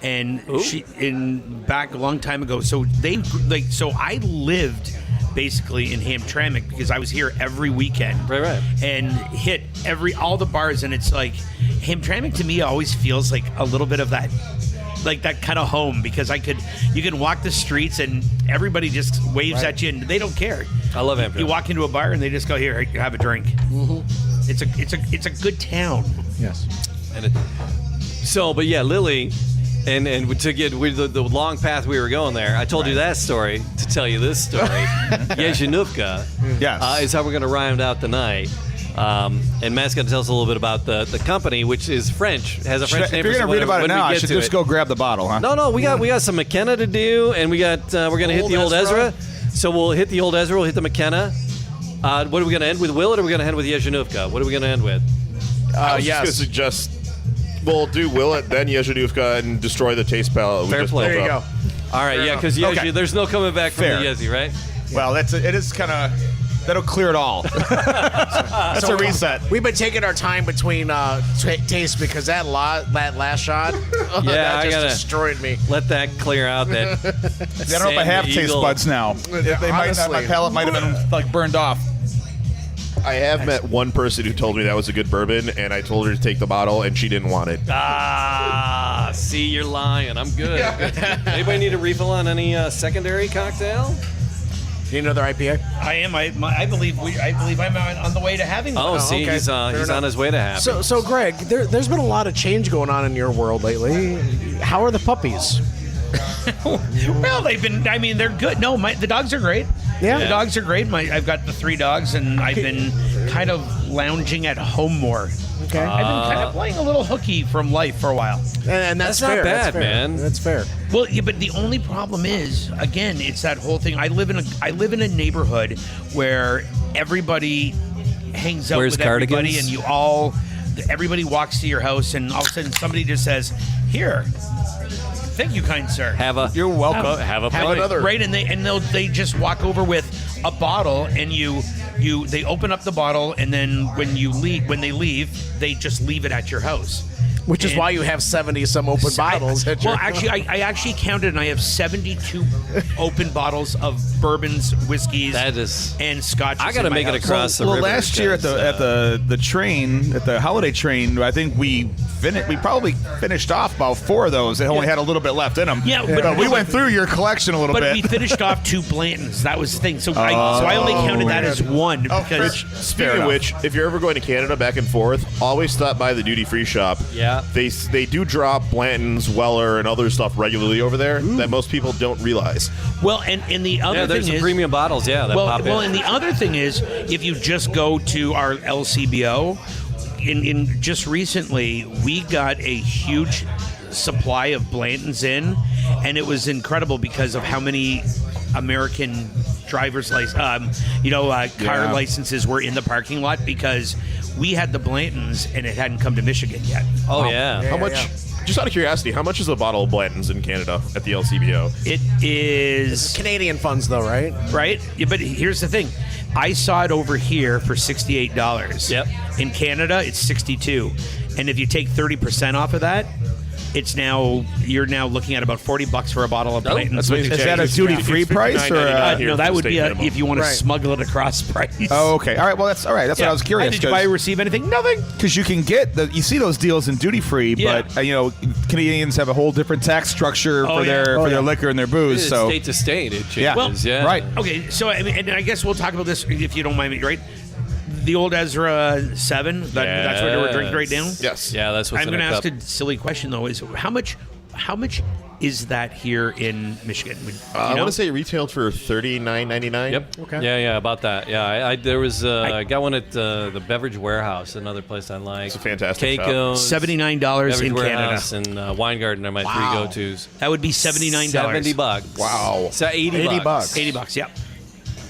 and back a long time ago. So I lived basically in Hamtramck because I was here every weekend, Right. and hit all the bars, and it's like Hamtramck to me always feels like a little bit of that. Like that kind of home because you can walk the streets and everybody just waves at you and they don't care. I love Hamtramck. You walk into a bar and they just go, here, have a drink. Mm-hmm. It's a good town. Yes. But yeah, Lily, and to get with the long path we were going there, I told you that story to tell you this story. Yezhinivka Yes. is how we're going to round out the night. And Matt's going to tell us a little bit about the company, which is French, has a French name. If you're going to read about it now, I should just go grab the bottle, huh? No, we got some McKenna to do, and we're going to hit the old Ezra. So we'll hit the old Ezra, we'll hit the McKenna. What are we going to end with, Will, or are we going to end with Yezhinivka? What are we going to end with? I was just going to suggest we'll do Willet, then Yezhinivka, and destroy the taste palette. Fair play. There you go. All right, yeah, because there's no coming back from Fair. the Yezi, right? Well, it is kind of... That'll clear it all. That's a reset. We've been taking our time between tastes because that last shot, that just destroyed me. Let that clear out. That I don't know if I have taste buds now. My palate might have been like burned off. I have met one person who told me that was a good bourbon, and I told her to take the bottle, and she didn't want it. See, you're lying. I'm good. Anybody need a refill on any secondary cocktail? Need another IPA? I am. I believe I'm on the way to having one. Oh, see, okay. he's on his way to having. So Greg, there's been a lot of change going on in your world lately. How are the puppies? Well, they're good. No, the dogs are great. Yeah. The dogs are great. I've got the 3 dogs, and I've been kind of lounging at home more. Okay. I've been kind of playing a little hooky from life for a while. And that's not fair. bad, that's fair. man. That's fair. Well, yeah, but the only problem is, again, it's that whole thing. I live in a neighborhood where everybody hangs out Wears with everybody, cardigans? and everybody walks to your house, and all of a sudden somebody just says, "Here, thank you, kind sir." You're welcome. Have another. Right, and they just walk over with a bottle, and they open up the bottle, and then when they leave, they just leave it at your house. Which is why you have 70-some open bottles. I actually counted, and I have 72 open bottles of bourbons, whiskeys, and scotches. I got to make it across the river. Well, last year at the train, at the holiday train, I think we probably finished off about 4 of those. They only had a little bit left in them. Yeah, but we went through your collection a little bit. But we finished off 2 Blantons. That was the thing. So I only counted that as one. Because Speaking of which, if you're ever going to Canada back and forth, always stop by the duty-free shop. Yeah. They do drop Blanton's, Weller, and other stuff regularly over there that most people don't realize. well, and the other thing there's some premium bottles, that pop in. Well, and the other thing is, if you just go to our LCBO, in just recently, we got a huge supply of Blantons in, and it was incredible because of how many American driver's license, car licenses were in the parking lot because we had the Blantons and it hadn't come to Michigan yet. Oh, yeah. How much? Just out of curiosity, how much is a bottle of Blanton's in Canada at the LCBO? It is Canadian funds, though, right? right. Yeah, but here's the thing: I saw it over here for $68. Yep. In Canada, it's $62, and if you take 30% off of that, you're now looking at about $40 for a bottle of Blanton's. Is that a duty-free price or? No, that would be if you want to smuggle it across price. Oh, okay. All right. Well, that's all right. That's what I was curious. Did you receive anything? Nothing. Because you can get you see those deals in duty free, but Canadians have a whole different tax structure for their liquor and their booze. It's So state to state, it changes. Yeah. Yeah. Right. Okay, so and I guess we'll talk about this if you don't mind me, right? the old Ezra 7. That's what we're drinking right now. Yes. Yeah, that's what's I'm in going a to cup. ask a silly question though. Is how much is that here in Michigan? I want to say it retailed for $39.99. Yep. Okay. Yeah, about that. Yeah, I there was I got one at the Beverage Warehouse, another place I like. It's a fantastic shop. Keiko's, $79 Beverage in Warehouse, Canada. and Weingarten are my three go-tos. That would be $79. $70. Wow. So $80. $80. Yeah.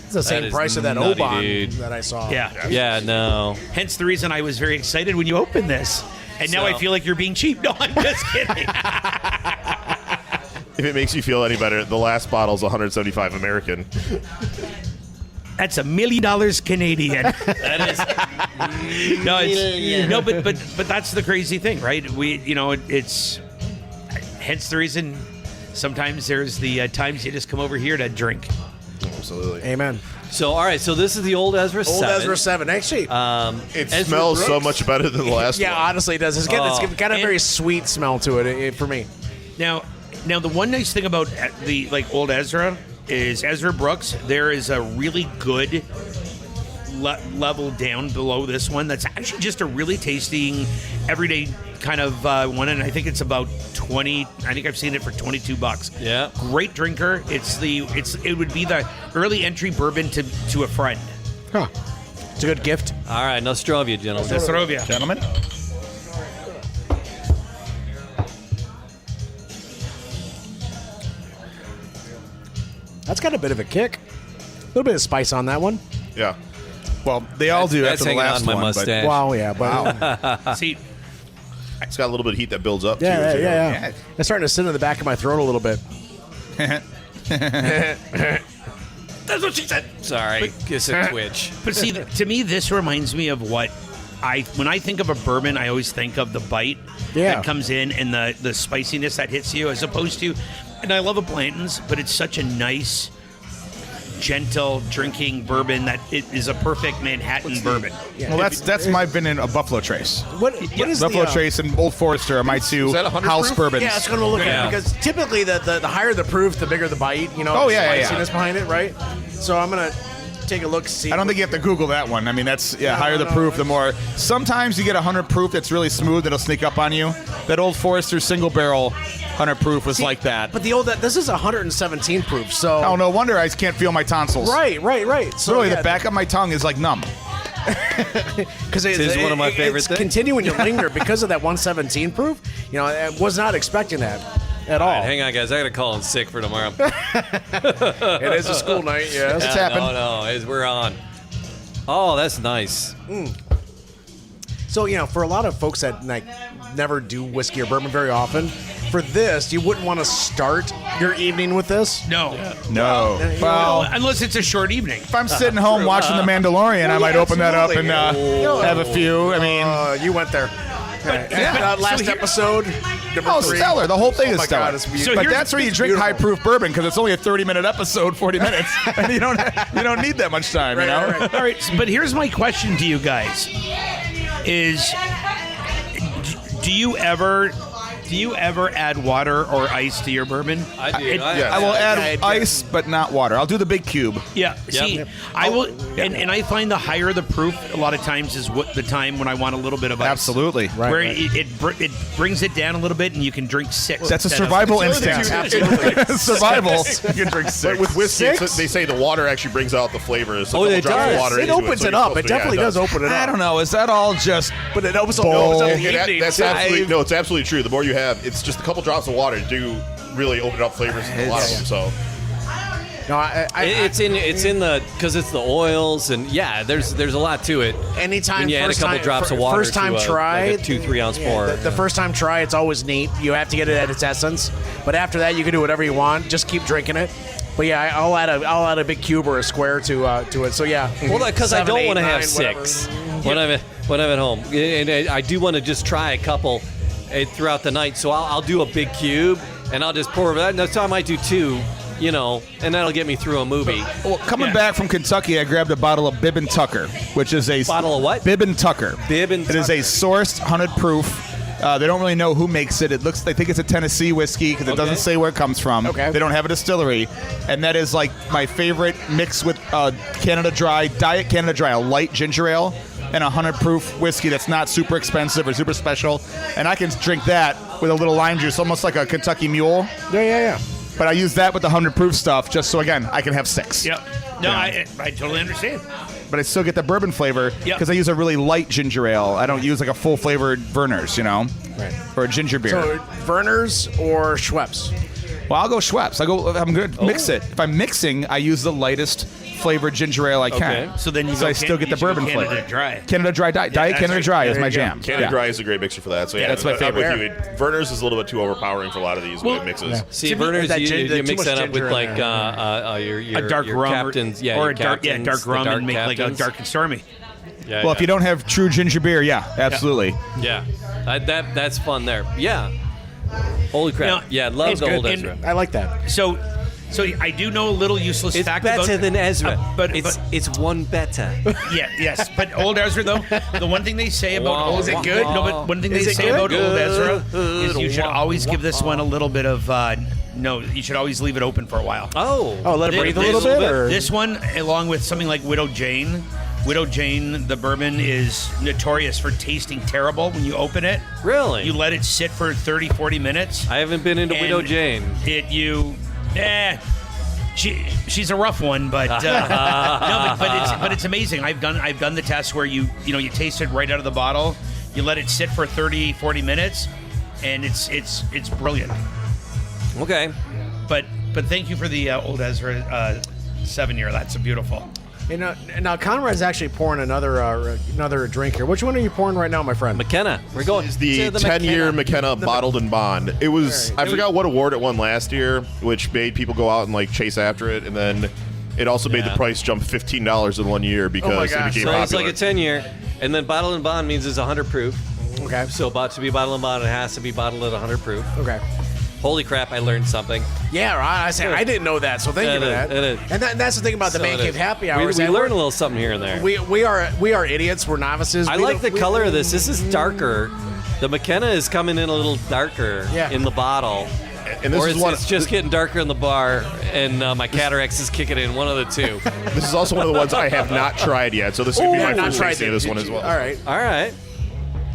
It's the same is price of that nutty, Oban dude. that I saw. Yeah. Yeah, no. Hence the reason I was very excited when you opened this. And now I feel like you're being cheap. No, I'm just kidding. If it makes you feel any better, the last bottle's 175 American. That's $1 million Canadian. That is. No, but that's the crazy thing, right? It's hence the reason sometimes there's the times you just come over here to drink. Absolutely. Amen. So, all right, so this is the old Ezra 7. Old Ezra 7. Actually, It Ezra smells so Brooks? much better than the last yeah, one. honestly, it does. It's got a very sweet smell to it for me. Now the one nice thing about the old Ezra is Ezra Brooks. There is a really good level down below this one that's actually just a really tasting, everyday kind of one, and I think it's about 20. I think I've seen it for $22. Yeah. Great drinker. It would be the early entry bourbon to a friend. Huh. It's a good gift. All right, Nostrovia, gentlemen. Nostrovia. Gentlemen. That's got a bit of a kick. A little bit of spice on that one. Yeah. Well, they all do That's after the hanging last on my one. mustache. Wow, yeah, but See, It's got a little bit of heat that builds up, too. yeah, as you go. yeah. It's starting to sit in the back of my throat a little bit. that's what she said. Sorry, kiss a twitch. But see, to me, this reminds me of when I think of a bourbon, I always think of the bite that comes in and the spiciness that hits you, as opposed to, and I love a Blanton's, but it's such a nice, gentle drinking bourbon that it is a perfect Manhattan bourbon. Well, that's my been in a Buffalo Trace. What is Buffalo the, Trace and Old Forester are my two that 100 house proof? bourbons. Yeah, it's going to look Yeah. at it because typically the higher the proof, the bigger the bite. Oh, the yeah, yeah, spiciness behind it, right? So I'm going to take a look. See. I don't think you have to Google that one. I mean, that's higher the proof, the more. Sometimes you get 100 proof that's really smooth that'll sneak up on you. That Old Forester single barrel 100 proof was like that. But this is 117 proof. So Oh, no wonder I can't feel my tonsils. Right. So Literally, the back of my tongue is like numb. because It is one of my favorite it's things. continuing to linger because of that 117 proof. I was not expecting that at all. All right, hang on, guys. I got to call in sick for tomorrow. It is a school night. Yes. It's happened. No, we're on. Oh, that's nice. So for a lot of folks that never do whiskey or bourbon very often, for this you wouldn't want to start your evening with this. No. No. Well, Well, Unless it's a short evening. if I'm sitting home watching The Mandalorian, I might open that up and have a few. I mean, You went there. Last episode, number 3. stellar. The whole thing Oh is my stellar. God, it's beautiful. So But here's- that's where you drink beautiful. high proof bourbon because it's only a 30-minute episode, 40 minutes, and you don't need that much time. You know. Right. All right, but here's my question to you guys: Is do you ever add water or ice to your bourbon? I do. I will add Yeah. ice, but not water. I'll do the big cube. Yeah. See, I will, and I find the higher the proof, a lot of times is what the time when I want a little bit of ice. Absolutely. Where it brings it down a little bit, and you can drink 6. That's a instead of- survival instinct. Absolutely. Survival. You can drink 6. But with whiskey, 6? they say the water actually brings out the flavors. So Oh, a couple it drops of does. water It into opens so it you're up. supposed It to- definitely yeah, does open it up. I don't know. Is that all just? But it opens Bowl. up. That's absolutely no. It's absolutely true. The more you have, it's just a couple drops of water do really open up flavors in a lot of them. So No, It's in the because it's the oils and there's a lot to it. anytime. When you add a first couple time, drops of water First time to try. like a 2-3 ounce pour. The first time try, it's always neat. You have to get it at its essence. But after that, you can do whatever you want. Just keep drinking it. But I'll add a big cube or a square to it. So yeah. Well, because I 7, don't 8, want to have 9, whatever. 6 when I'm at home, and I do want to just try a couple throughout the night. So I'll do a big cube and I'll just pour that. Next time I might do 2, and that'll get me through a movie. Well, coming back from Kentucky, I grabbed a bottle of Bib and Tucker, which is a Bottle of what? Bib and Tucker. Bib and It is a sourced 100 proof. They don't really know who makes it. They think it's a Tennessee whiskey because it doesn't say where it comes from. Okay. They don't have a distillery, and that is like my favorite mix with Canada Dry, Diet Canada Dry, a light ginger ale, and a 100 proof whiskey that's not super expensive or super special, and I can drink that with a little lime juice, almost like a Kentucky Mule. Yeah. But I use that with the 100 proof stuff just so again I can have 6. Yep. No, I totally understand. But I still get the bourbon flavor because I use a really light ginger ale. I don't use like a full flavored Werner's, Right. or a ginger beer. So Werner's or Schweppes? Well, I'll go Schweppes. I'm going to mix it. If I'm mixing, I use the lightest flavored ginger ale I can. So then I still get the bourbon Canada flavor. Dry. Canada Dry, Diet Canada Dry is my jam. Canada Dry is a great mixer for that. So yeah, that's my favorite. I'm with you. Werner's is a little bit too overpowering for a lot of these mixes. See, Werner's, you too mix much that up with ginger like in there. your A dark your rum captains, or your a dark captains, rum the and make like a captains. dark and stormy. Yeah, Well, if you don't have true ginger beer, absolutely. yeah, that's fun there. Yeah. Holy crap! No, yeah, love it's the good. old And- Ezra. I like that. So I do know a little useless It's fact better about than Ezra, but it's one better. yes. But old Ezra though, the one thing they say about Wow. old Is it good? No, but one thing they Is it say good? about old Ezra Good. is you should always give this one a little bit of no. You should always leave it open for a while. Oh, Let it breathe a little bit? Or? This one, along with something like Widow Jane. Widow Jane, the bourbon, is notorious for tasting terrible when you open it. really? You let it sit for 30, 40 minutes. I haven't been into and Widow Jane. She's a rough one, but no, but it's amazing. I've done the test where you taste it right out of the bottle. You let it sit for 30, 40 minutes, and it's brilliant. Okay. But thank you for the old Ezra 7-year. That's beautiful. Now Conrad's actually pouring another drink here. Which one are you pouring right now, my friend? McKenna. We're going It's the to 10-year McKenna Bottled and Bond. It was, I forgot what award it won last year, which made people go out and like chase after it, and then it also made the price jump $15 in 1 year because it became So popular. it's like a 10-year, and then bottle and bond means it's 100 proof. Okay. So about to be bottle and bond, it has to be bottled at 100 proof. Okay. Holy crap! I learned something. Yeah, right. I didn't know that, so thank you for that. It is. And that's the thing about the So Man it Cave is. Happy Hour. We learn a little something here and there. We are idiots. We're novices. I We like the don't- color of this. This is darker. The McKenna is coming in a little darker Yeah. in the bottle. And this Or is it's just getting darker in the bar, and my cataracts is kicking in. One of the two. This is also one of the ones I have not tried yet, so this is going to be my not first tried tasting of this one as well. All right. All right.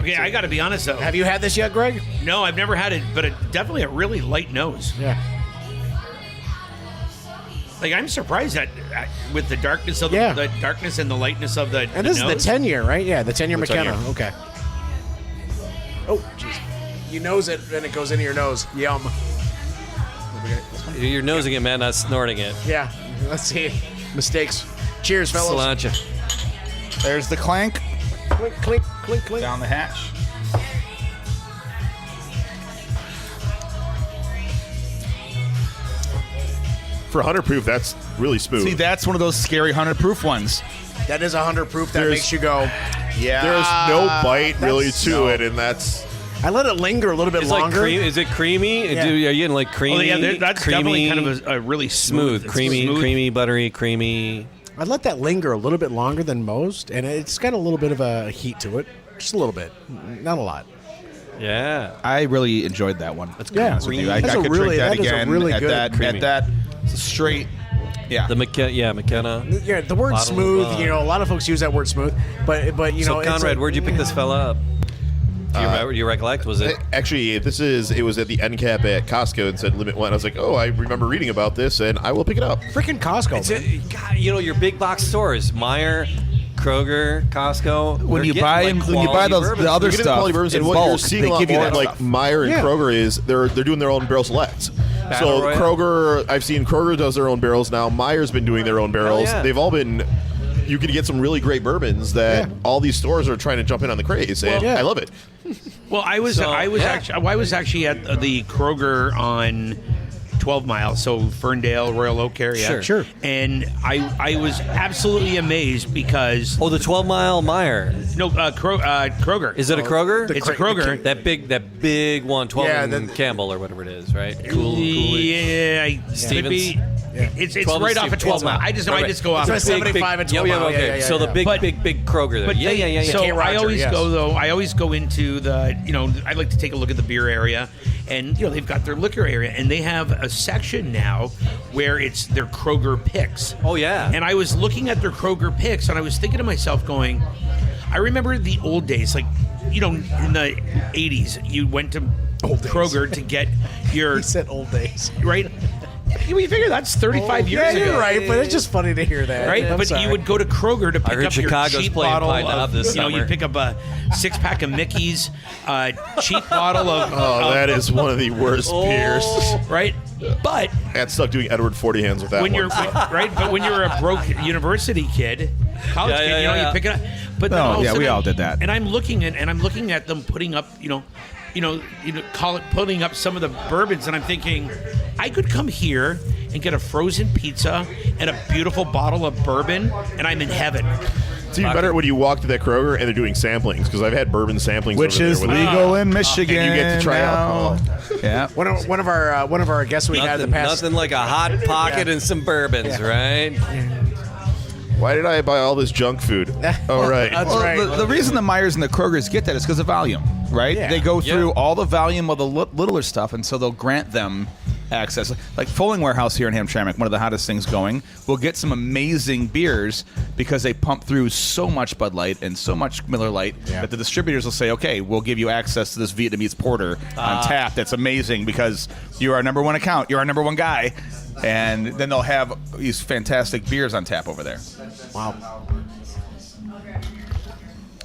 Okay, I got to be honest though. Have you had this yet, Greg? No, I've never had it, but it definitely a really light nose. Yeah. Like I'm surprised that with the darkness of the darkness and the lightness of the And this is nose. the 10-year, right? Yeah, the 10-year The 10-year. McKenna. Okay. Oh, jeez. You nose it, and it goes into your nose. Yum. You're nosing it, man, not snorting it. Yeah. Let's see. Mistakes. Cheers, fellas. Cilantro. There's the clank Clink, clink, clink, clink. down the hatch. For 100 proof, that's really smooth. See, that's one of those scary 100 proof ones. That is 100 proof. That There's- makes you go. Yeah. There's no bite really that's- to no. it, and that's I let it linger a little bit It's longer. like cream. Is it creamy? Yeah. Are you getting like Oh creamy? yeah, that's creamy, definitely kind of a really smooth, it's creamy, smooth. creamy, buttery, creamy. I let that linger a little bit longer than most, and it's got a little bit of a heat to it. Just a little bit. Not a lot. Yeah. I really enjoyed that one. Let's be Yeah. honest with you. I That's a could really- drink that that is a again really at good that creamy. at that straight. Yeah. The McKenna. Yeah, the word Bottle smooth, of, a lot of folks use that word smooth, but you So know, it's Conrad, like- where'd you pick this fella up? Do you remember? Do you recollect? Was it? actually it was at the end cap at Costco and said limit one. I was like, oh, I remember reading about this, and I will pick it up. freaking Costco. man. God, your big box stores, Meijer, Kroger, Costco. When they're you getting, buy like, when you buy quality those bourbons. the other You're getting stuff quality bourbons, in and what bulk, you're seeing they a lot give you more that like stuff. Meijer and Yeah. Kroger is they're doing their own barrel selects. Battle So Royale? Kroger, I've seen Kroger does their own barrels now. Meyer's been doing their own barrels. yeah. They've all been. You can get some really great bourbons that all these stores are trying to jump in on the craze, and yeah. I love it. Well, I was actually at the Kroger on 12 Mile, so Ferndale, Royal Oak area. Sure. And I was absolutely amazed because Oh, the 12-mile Meijer. Kroger. Is it a Kroger? It's a Kroger. That big one, 12 Yeah, and Campbell or whatever it is, right? Cool. Yeah, Stevens? It's 12 right is off too- of 12 mile. I just go off. It's of 75 and 12 yeah, mile. okay. So the big, But- big Kroger there. But Yeah. So K. Roger, I always yes. go though. I always go into the. I like to take a look at the beer area, and they've got their liquor area, and they have a section now where it's their Kroger picks. Oh, yeah. And I was looking at their Kroger picks, and I was thinking to myself, going, I remember the old days, like in the 80s, you went to Kroger to get your He said old days. right. You figure that's 35 years ago. You're right, but it's just funny to hear that. Right, I'm but sorry. you would go to Kroger to pick heard up Chicago's your cheap playing bottle Pine Knob of, this you summer. pick up a 6-pack of Mickey's, cheap bottle of, Oh, that is one of the worst beers. right? But I got stuck doing Edward 40 hands with that when one. you're right, but when you're a broke university kid, college Yeah, kid, yeah. you pick it up. But then Oh, all of a yeah, we sudden- all did that. And I'm looking at them putting up, putting up some of the bourbons, and I'm thinking, I could come here and get a frozen pizza and a beautiful bottle of bourbon, and I'm in heaven. It's even better when you walk to that Kroger and they're doing samplings, because I've had bourbon samplings Which over is there with legal in Michigan. and you get to try now. alcohol. Yeah. One of our guests we had in the past. Nothing like a hot pocket and some bourbons, right? Why did I buy all this junk food? Oh, right. That's Well, right. the reason the Myers and the Krogers get that is because of volume, right? Yeah. They go through Yeah. all the volume of the littler stuff, and so they'll grant them access. Like Fulling Warehouse here in Hamtramck, one of the hottest things going, will get some amazing beers because they pump through so much Bud Light and so much Miller Lite that the distributors will say, okay, we'll give you access to this Vietnamese porter on tap. That's amazing because you're our number one account. You're our number one guy. And then they'll have these fantastic beers on tap over there. Wow.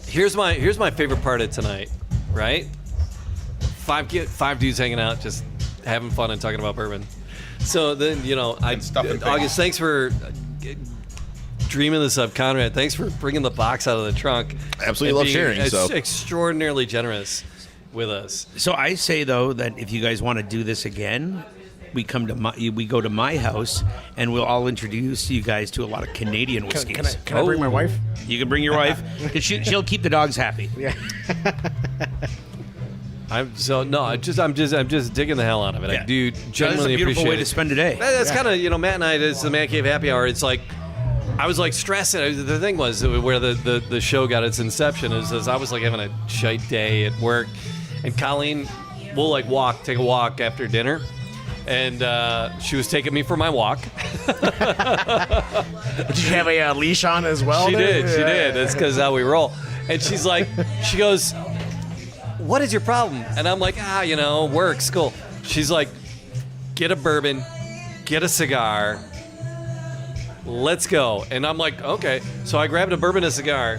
Here's my favorite part of tonight, right? Five dudes hanging out, just having fun and talking about bourbon. So then, stuffing things. August, thanks for dreaming this up. Konrad, thanks for bringing the box out of the trunk. Absolutely and love being sharing, so. extraordinarily generous with us. So I say though that if you guys want to do this again, we go to my house and we'll all introduce you guys to a lot of Canadian whiskeys. Can I bring my wife? You can bring your wife because she'll keep the dogs happy. Yeah. I'm just digging the hell out of it. Yeah. I do That is a genuinely beautiful appreciate way it. to spend a day. That's kind of, Matt and I, it's the Man Cave Happy Hour. It's like, I was like stressing. The thing was where the show got its inception is I was like having a shite day at work, and Colleen will like take a walk after dinner, and she was taking me for my walk. Did you have a leash on as well? She there? did. That's because how we roll. And she's like, she goes, what is your problem? And I'm like, work, school. She's like, get a bourbon, get a cigar, let's go. And I'm like, okay. So I grabbed a bourbon and a cigar,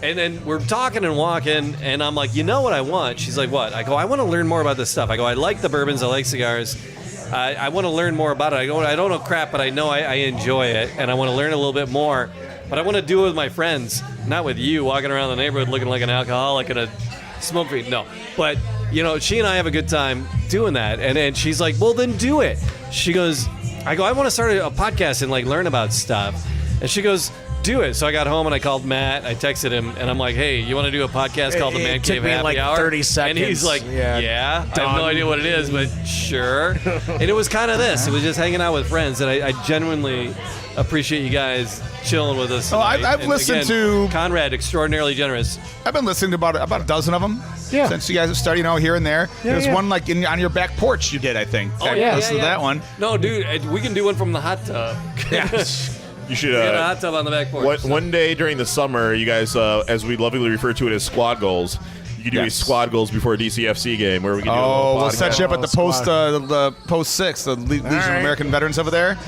and then we're talking and walking, and I'm like, you know what I want? She's like, what? I go, I want to learn more about this stuff. I go, I like the bourbons, I like cigars. I want to learn more about it. I go, I don't know crap, but I know I enjoy it, and I want to learn a little bit more. But I want to do it with my friends, not with you walking around the neighborhood looking like an alcoholic and a smoke free. No. But, she and I have a good time doing that. And then she's like, well, then do it. She goes, I go, I want to start a podcast and like learn about stuff. And she goes, do it. So I got home and I called Matt. I texted him and I'm like, hey, you want to do a podcast called The Man It took Cave me Happy like Hour? 30 seconds. And he's like, yeah. I have no idea what it is, but sure. And it was kind of this. It was just hanging out with friends. And I genuinely appreciate you guys chilling with us. Oh, tonight. I've And listened again, to- Conrad, extraordinarily generous. I've been listening to about a dozen of them since you guys have started, here and there. There's one like on your back porch you did, I think. Oh, I yeah. listened to that one. No, dude, we can do one from the hot tub. You should We got a hot tub on the back porch. one day during the summer, you guys, as we lovingly refer to it as squad goals, you can do a squad goals before a DCFC game where we can do a little We'll podcast. set you up at the post 6, the Legion of right. American Veterans over there.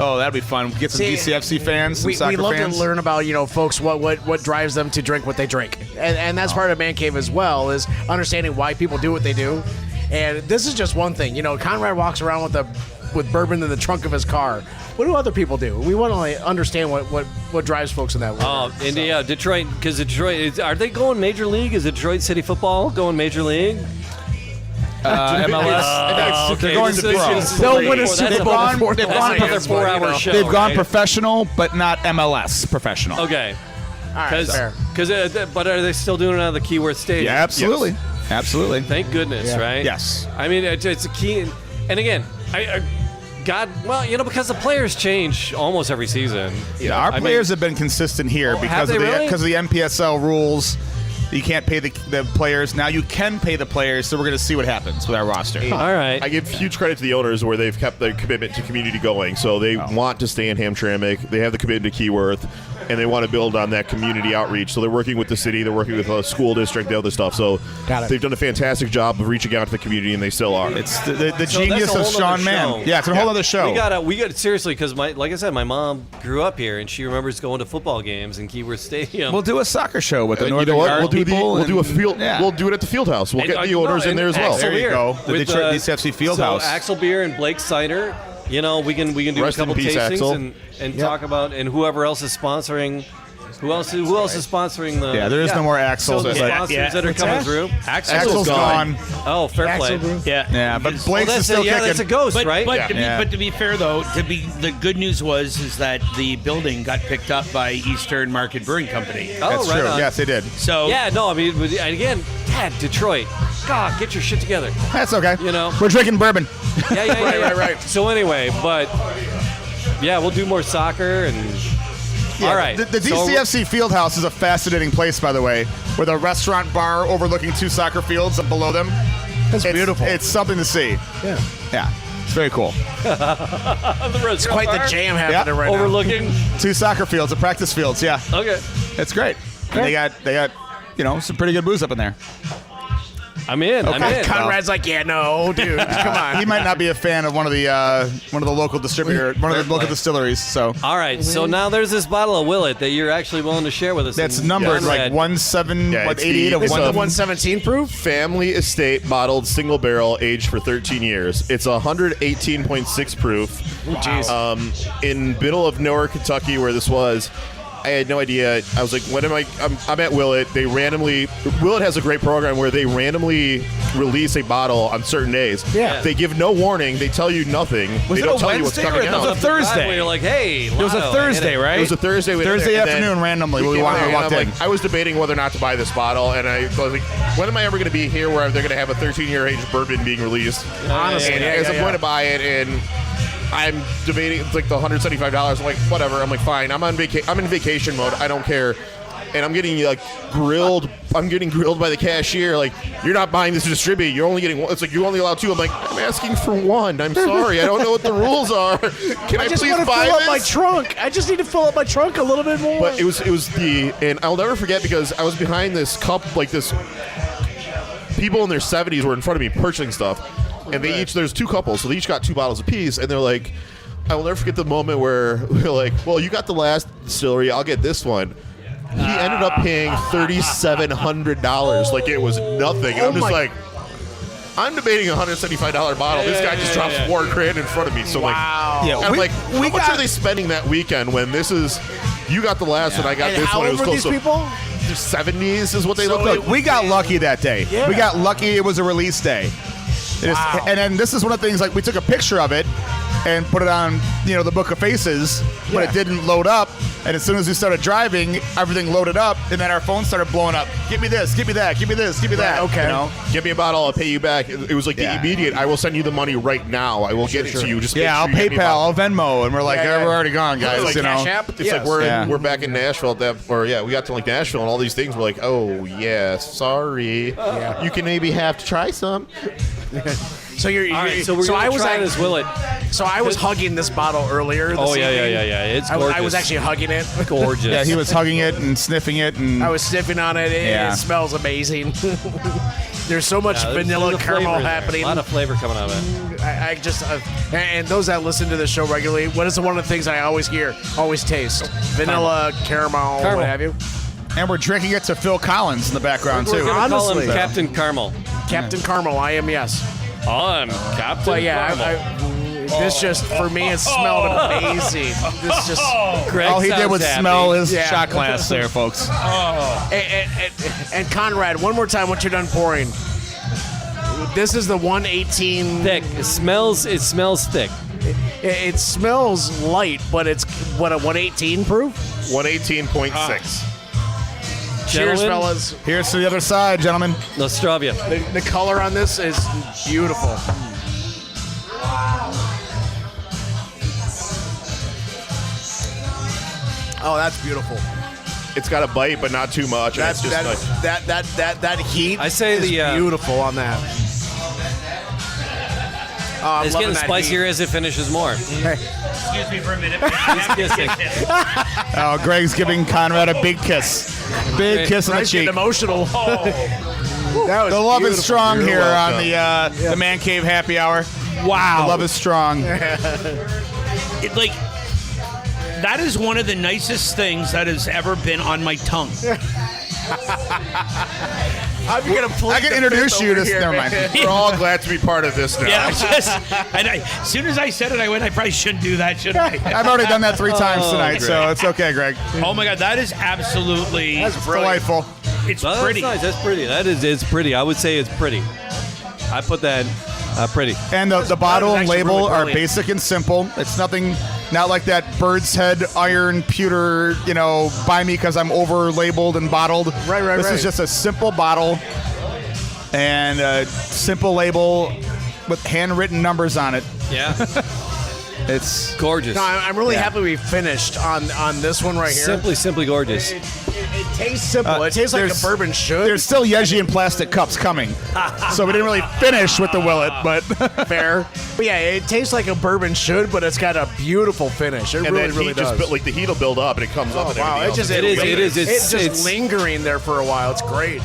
Oh, that'd be fun. Get some See, DCFC fans, some We soccer love fans. to learn about folks what drives them to drink what they drink, and that's part of Man Cave as well, is understanding why people do what they do. And this is just one thing. Conrad walks around with bourbon in the trunk of his car. What do other people do? We want to understand what drives folks in that way. Oh, and yeah, Detroit, because Detroit, are they going Major League? Is Detroit City Football going Major League? MLS. Okay. They're going to pro. They'll win a Super They've Bowl gone- before they've the gone- Lions, Another 4-hour but, show. They've gone right? professional, but not MLS professional. Okay. All right, fair. But are they still doing it on the Keyworth Stadium? Yeah, absolutely. Absolutely. Thank goodness, right? Yes. I mean, it's a key. And again, because the players change almost every season. Yeah, our players have been consistent here because of the MPSL rules. You can't pay the players. Now you can pay the players, so we're going to see what happens with our roster. All right. I give huge credit to the owners where they've kept their commitment to community going. So they want to stay in Hamtramck. They have the commitment to Keyworth, and they want to build on that community outreach. So they're working with the city. They're working with a school district, the other stuff. So they've done a fantastic job of reaching out to the community, and they still are. It's the genius of Sean Mann. Yeah, it's a whole other show. We got seriously, because like I said, my mom grew up here, and she remembers going to football games in Keyworth Stadium. We'll do a soccer show with the Northern Guard people. We'll do a field. Yeah. We'll do it at the field house. We'll get the owners in there as well. There you go. The Detroit DCFC field house. Axel Beer and Blake Cider. We can do a couple tastings and talk about, and whoever else is sponsoring. Who else is sponsoring the? Yeah, there is no more Axel. So the sponsors that are coming through. Axel's gone. Oh, fair play. Yeah, but Blake's is still kicking. That's a ghost, right? But to be fair, though, the good news is that the building got picked up by Eastern Market Brewing Company. Oh, that's right true. on. Yes, they did. So again, Dad, Detroit. God, get your shit together. That's okay. We're drinking bourbon. Yeah. Right. So anyway, but we'll do more soccer and. Yeah, all right. The DCFC Fieldhouse is a fascinating place, by the way, with a restaurant bar overlooking 2 soccer fields below them. That's beautiful. It's something to see. Yeah. It's very cool. It's quite the jam happening right now. Overlooking 2 soccer fields, the practice fields. Yeah. Okay. It's great. And they got some pretty good booze up in there. I'm in. Conrad's like, no, dude, come on. He might not be a fan of one of the local local distilleries. So all right. So now there's this bottle of Willet that you're actually willing to share with us. That's numbered like 1.788 of 117 proof. Family estate bottled single barrel, aged for 13 years. It's 118.6 proof. Wow. In middle of nowhere, Kentucky, where this was. I had no idea. I was like, when am I? I'm at Willet. Willet has a great program where they randomly release a bottle on certain days. Yeah. They give no warning. They tell you nothing. Was they it don't a tell you what's Wednesday coming or out. it was a Thursday? Where you're like, hey, it was a Thursday, right? It was a Thursday. Thursday afternoon, randomly. We walked in. I was debating whether or not to buy this bottle, and I was like, when am I ever going to be here where they're going to have a 13-year aged bourbon being released? Honestly, and I'm going to buy it, and I'm debating. It's like the $175. I'm like, whatever. I'm like, fine. I'm in vacation mode. I don't care. And I'm getting grilled. I'm getting grilled by the cashier. Like, you're not buying this to distribute. You're only getting one. It's like, you're only allowed 2. I'm like, I'm asking for 1. I'm sorry. I don't know what the rules are. Can I just please want to buy fill this? up my trunk. I just need to fill up my trunk a little bit more. But it was and I'll never forget because I was behind this this people in their 70s were in front of me purchasing stuff, and there's 2 couples, so they each got 2 bottles apiece, and they're like, I will never forget the moment where we're like, well, you got the last distillery, I'll get this one. He ended up paying $3,700 like it was nothing. And I'm just like, I'm debating a $175 bottle. This guy just drops $4,000 in front of me. So wow. And I'm like, how much are they spending that weekend when this is? You got the last one, I got this one. It was close to people? 70s is what they look like. We got lucky that day. Yeah. We got lucky. It was a release day. Wow. And then this is one of the things, like, we took a picture of it and put it on, the Book of Faces, but it didn't load up. And as soon as we started driving, everything loaded up, and then our phone started blowing up. Give me this, give me that, give me this, give me that. Okay. Give me a bottle, I'll pay you back. It was like the immediate, I will send you the money right now. I will get it to you. Just I'll PayPal, I'll Venmo. And we're like, we're already gone, guys. Like Cash App? It's like we're back in Nashville we got to like Nashville and all these things. We're like, oh, yeah, sorry. You can maybe have to try some. So I was trying this Willet. So I was hugging this bottle earlier. This evening. It's gorgeous. I was actually hugging it. Gorgeous. Yeah, he was hugging it and sniffing it, and I was sniffing on it. It smells amazing. There's so much vanilla caramel happening. A lot of flavor coming out of it. I just and those that listen to the show regularly, what is one of the things I always hear, always taste? Vanilla, caramel, what have you. And we're drinking it to Phil Collins in the background too. We're gonna call him Captain Caramel. Captain Caramel, I am, yes. I'm Captain Caramel. This just, for me, it smelled amazing. This just... All he did was smell his shot glass there, folks. And Conrad, one more time once you're done pouring. This is the 118... Thick. It smells thick. It smells light, but it's, what, a 118 proof? 118.6. Cheers, fellas. Here's to the other side, gentlemen. Nostrovia. The color on this is beautiful. Oh, that's beautiful. It's got a bite, but not too much. And That's it's just like, that heat. I say is beautiful on that. Oh, I'm It's loving getting that spicier heat. as it finishes more. Excuse me for a minute. kissing. Oh, Greg's giving Conrad a big kiss. Big kiss on the Greg's getting cheek. emotional. That was The love is beautiful. strong You're here welcome. on the Man Cave Happy Hour. Wow. The love is strong. That is one of the nicest things that has ever been on my tongue. I'm gonna I can introduce you to. Never mind. we're all glad to be part of this now. Yeah, as soon as I said it, I went, I probably shouldn't do that, should I? I've already done that 3 times tonight, so it's okay, Greg. Oh my God, that is absolutely Delightful. It's No, pretty. That's nice. That's pretty. It's pretty. I would say it's pretty. I put that pretty. And the bottle and actually label really are brilliant. basic and simple. It's nothing, not like that bird's head iron pewter, buy me because I'm over labeled and bottled. Right, This right. is just a simple bottle and a simple label with handwritten numbers on it. Yeah. It's Gorgeous. No, I'm really happy we finished on this one right here. Simply gorgeous. It tastes simple. It tastes like a there's- bourbon should. There's still Yeji in plastic cups coming. So we didn't really finish with the Willet, but fair. But yeah, it tastes like a bourbon should, but it's got a beautiful finish. It And really, that really heat does. just the heat will build up and it comes up. Oh, And wow, everything it just else. It is. It's just It's- lingering there for a while. It's great.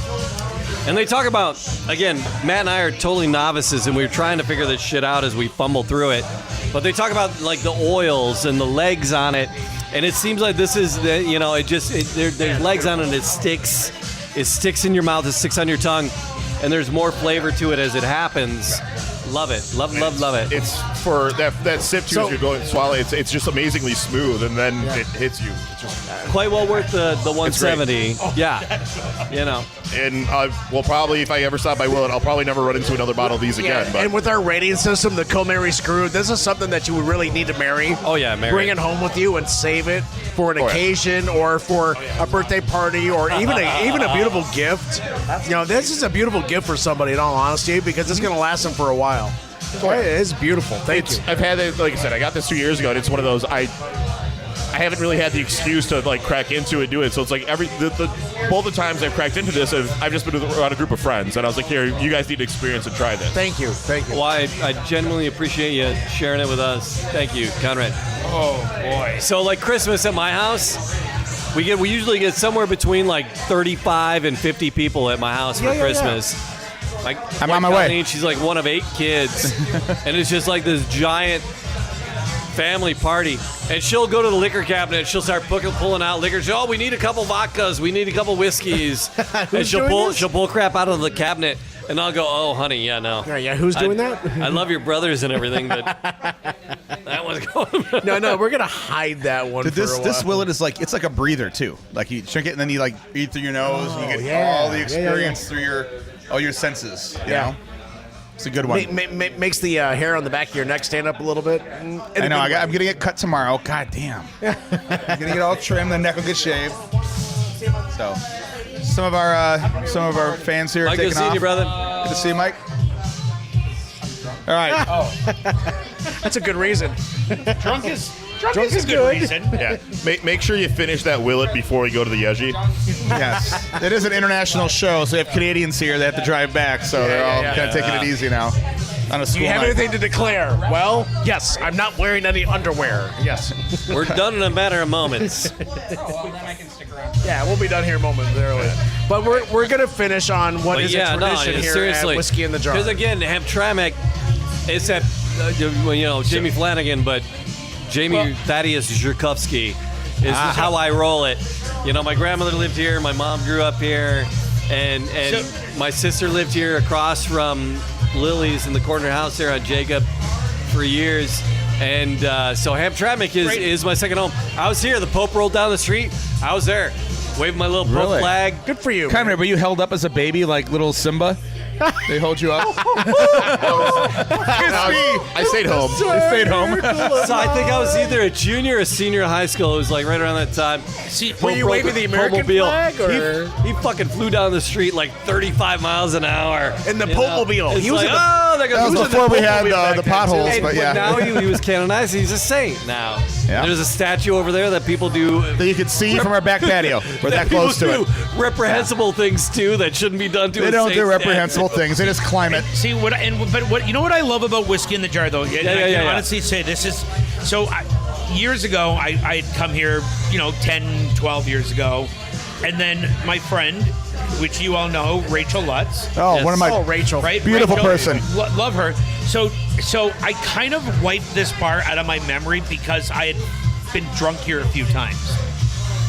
And they talk about, again, Matt and I are totally novices, and we're trying to figure this shit out as we fumble through it. But they talk about like the oils and the legs on it, and it seems like this is there's legs on it. And it sticks in your mouth. It sticks on your tongue, and there's more flavor to it as it happens. Love it. Love it. It's for that sip too. As you're going to swallow, it's just amazingly smooth, and then it hits you. It's just, Quite well worth the 170. Yeah. and well, probably if I ever stop by Willet, I'll probably never run into another bottle of these again. But And with our rating system, the culinary screw, this is something that you would really need to marry. Oh, yeah, marry Bring it. it home with you and save it for an Oh, yeah. occasion or for a birthday party or even a beautiful gift. This is a beautiful gift for somebody, in all honesty, because it's going to last them for a while. So it is beautiful. Thank you. I've had it, like I said, I got this 2 years ago, and it's one of those I haven't really had the excuse to like crack into it and do it. So it's like both the times I've cracked into this, I've just been around a group of friends, and I was like, here, you guys need to experience and try this. Thank you. Well, I genuinely appreciate you sharing it with us. Thank you, Conrad. Oh boy. So, like Christmas at my house, we usually get somewhere between like 35 and 50 people at my house for Christmas. Like, I'm on my way. Colleen, she's like one of 8 kids, and it's just like this giant family party. And she'll go to the liquor cabinet. And she'll start pulling out liquor. She'll, we need a couple vodkas. We need a couple whiskeys. And she'll pull crap out of the cabinet. And I'll go, oh, honey, yeah, no. Yeah, who's doing that? I love your brothers and everything, but that one's going. No, we're going to hide that one Dude, for a while. this Willet is it's like a breather too. Like you drink it and then you like breathe through your nose and you get yeah. all the experience through all your senses. You know? It's a good one. Makes the hair on the back of your neck stand up a little bit. I know. I'm gonna get cut tomorrow. God damn. I'm gonna get all trimmed. The neck will get shaved. So, some of our fans here are Mike, taking good seeing off. you, brother. Good to see you, Mike. All right. That's a good reason. Drunk is is a good good. reason. Yeah, make sure you finish that Willet before you go to the Yeji. Yes. It is an international show, so they have Canadians here. They have to drive back, so they're all kind of taking it easy now. On a Do school you have night. anything to declare? Well, yes, I'm not wearing any underwear. Yes. We're done in a matter of moments. Yeah, we'll be done here momentarily. But we're going to finish on what is a tradition here seriously. at Whiskey in the Jar. Because again, Hamtramck, it's at Jamie Flanagan, but Jamie Thaddeus Zhirkovsky is how I roll it. My grandmother lived here, my mom grew up here, and my sister lived here across from Lily's in the corner house there on Jacob for years. And so Hamtramck is my second home. I was here. The Pope rolled down the street. I was there, waving my little Pope Really? flag. Good for you. Conrad, were you held up as a baby like little Simba? They hold you up. I stayed home. I stayed home. So I think I was either a junior or senior in high school. It was like right around that time. See, Were you waving the American flag, or? He fucking flew down the street like 35 miles an hour. In the You know? Popemobile. It's He was like, in the- there goes That was the before we had Popemobile the back then, potholes, too. but yeah. now he was canonized. He's a saint now. Yeah. There's a statue over there that people do. That you can see from our back patio. We're that People close to do it. reprehensible things too that shouldn't be done to. They a don't saint do statue. reprehensible things. They just climb it. See what you know what I love about Whiskey in the Jar though. And I can yeah. honestly say this is so. Years ago, I had come here, 10, 12 years ago, and then my friend, which you all know, Rachel Lutz. Oh, Yes. one of my Rachel. Right, beautiful Rachel, person. Love her. So I kind of wiped this bar out of my memory because I had been drunk here a few times.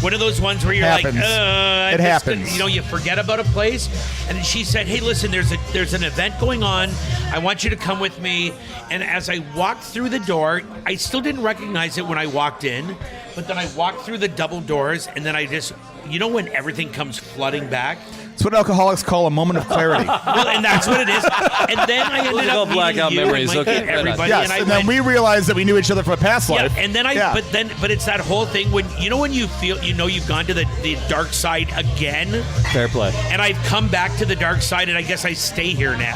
One of those ones where you're Happens. like, It happens. you forget about a place. And she said, hey, listen, there's an event going on. I want you to come with me. And as I walked through the door, I still didn't recognize it when I walked in. But then I walked through the double doors, and then I just, when everything comes flooding back? It's what alcoholics call a moment of clarity. Well, and that's what it is. And then I ended Those are up called blackout meeting you memories, and Mikey okay? and everybody. Yes, and then we realized that we knew each other from a past life. Yeah, and then but it's that whole thing when you feel you've gone to the dark side again. Fair play. And I've come back to the dark side, and I guess I stay here now.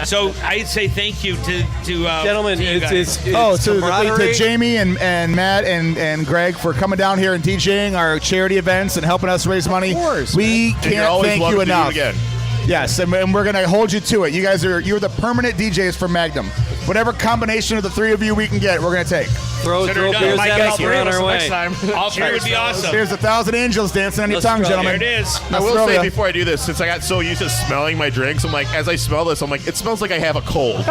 So I say thank you to Gentlemen, to you guys. it's to camaraderie. Jamie and Matt and Greg for coming down here and DJing our charity events and helping us raise money. Of course, We And you're can't always thank welcome you to do it enough. again. Yes, and we're going to hold you to it. You're the permanent DJs for Magnum. Whatever combination of the three of you we can get, we're going to take. Throw Consider it done. beers Might at get us. all We're three on of our us way. All three would be awesome. There's 1,000 angels dancing on your Let's tongue, throw it. gentlemen. There it is. I will throw say ya. before I do this, since I got so used to smelling my drinks, I'm like, as I smell this, I'm like, it smells like I have a cold.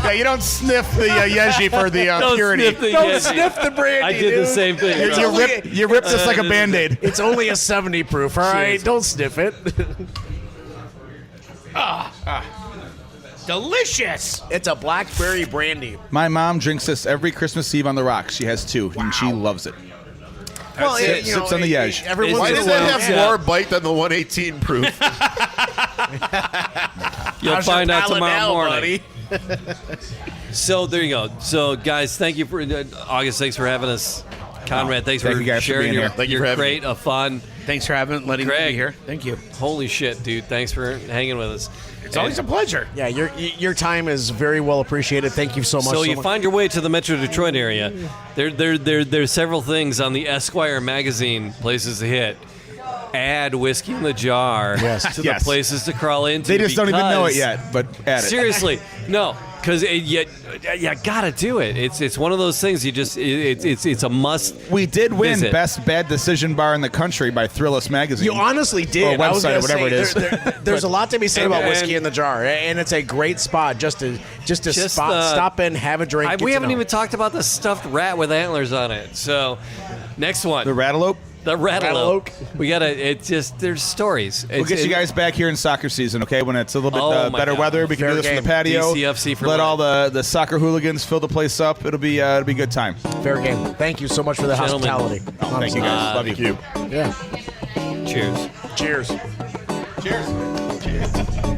Yeah, you don't sniff the Yeji for the Don't purity. sniff the Don't Yeji. sniff the brandy. I did the dude. same thing. You rip this like a Band-Aid. It's only a 70 proof, all right? Cheers. Don't sniff it. Delicious. It's a blackberry brandy. My mom drinks this every Christmas Eve on the rocks. She has two, and she loves it. Well, Sips on the edge. Every It's- once Why in a does while. that have more bite than the 118 proof? You'll How's your find out palate tomorrow now, morning. buddy? So there you go. So guys, thank you for August. Thanks for having us. Conrad, thanks Thank for you guys for sharing being your, here. Thank you your for having crate of fun. Thanks for letting me Greg. be here. Thank you. Holy shit, dude! Thanks for hanging with us. It's always a pleasure. Yeah, your time is very well appreciated. Thank you so much. So you much. find your way to the Metro Detroit area. There's several things on the Esquire magazine places to hit. Add Whiskey in the Jar to Yes. the places to crawl into. They just don't even know it because- yet, but add it. Seriously, no, because you gotta do it. It's one of those things. It's a must. We did win visit. Best Bad Decision Bar in the country by Thrillist Magazine. You honestly did. Or I was website, gonna or whatever say, it is. There's a lot to be said about And- Whiskey in the Jar, and it's a great spot just to Just, stop in, have a drink. get We to haven't know. even talked about the stuffed rat with antlers on it. So, next one, The Rattalope. the Rattalope. Rattalope. We gotta. It's just there's stories. We'll get you guys back here in soccer season, okay? When it's a little bit Oh, my better God. weather, we can Fair do this from game. the patio. DCFC for Let life. all the soccer hooligans fill the place up. It'll be a good time. Fair game. Thank you so much for the Gentlemen. hospitality. Thank you guys. Love you. Yeah. Cheers. Cheers. Cheers.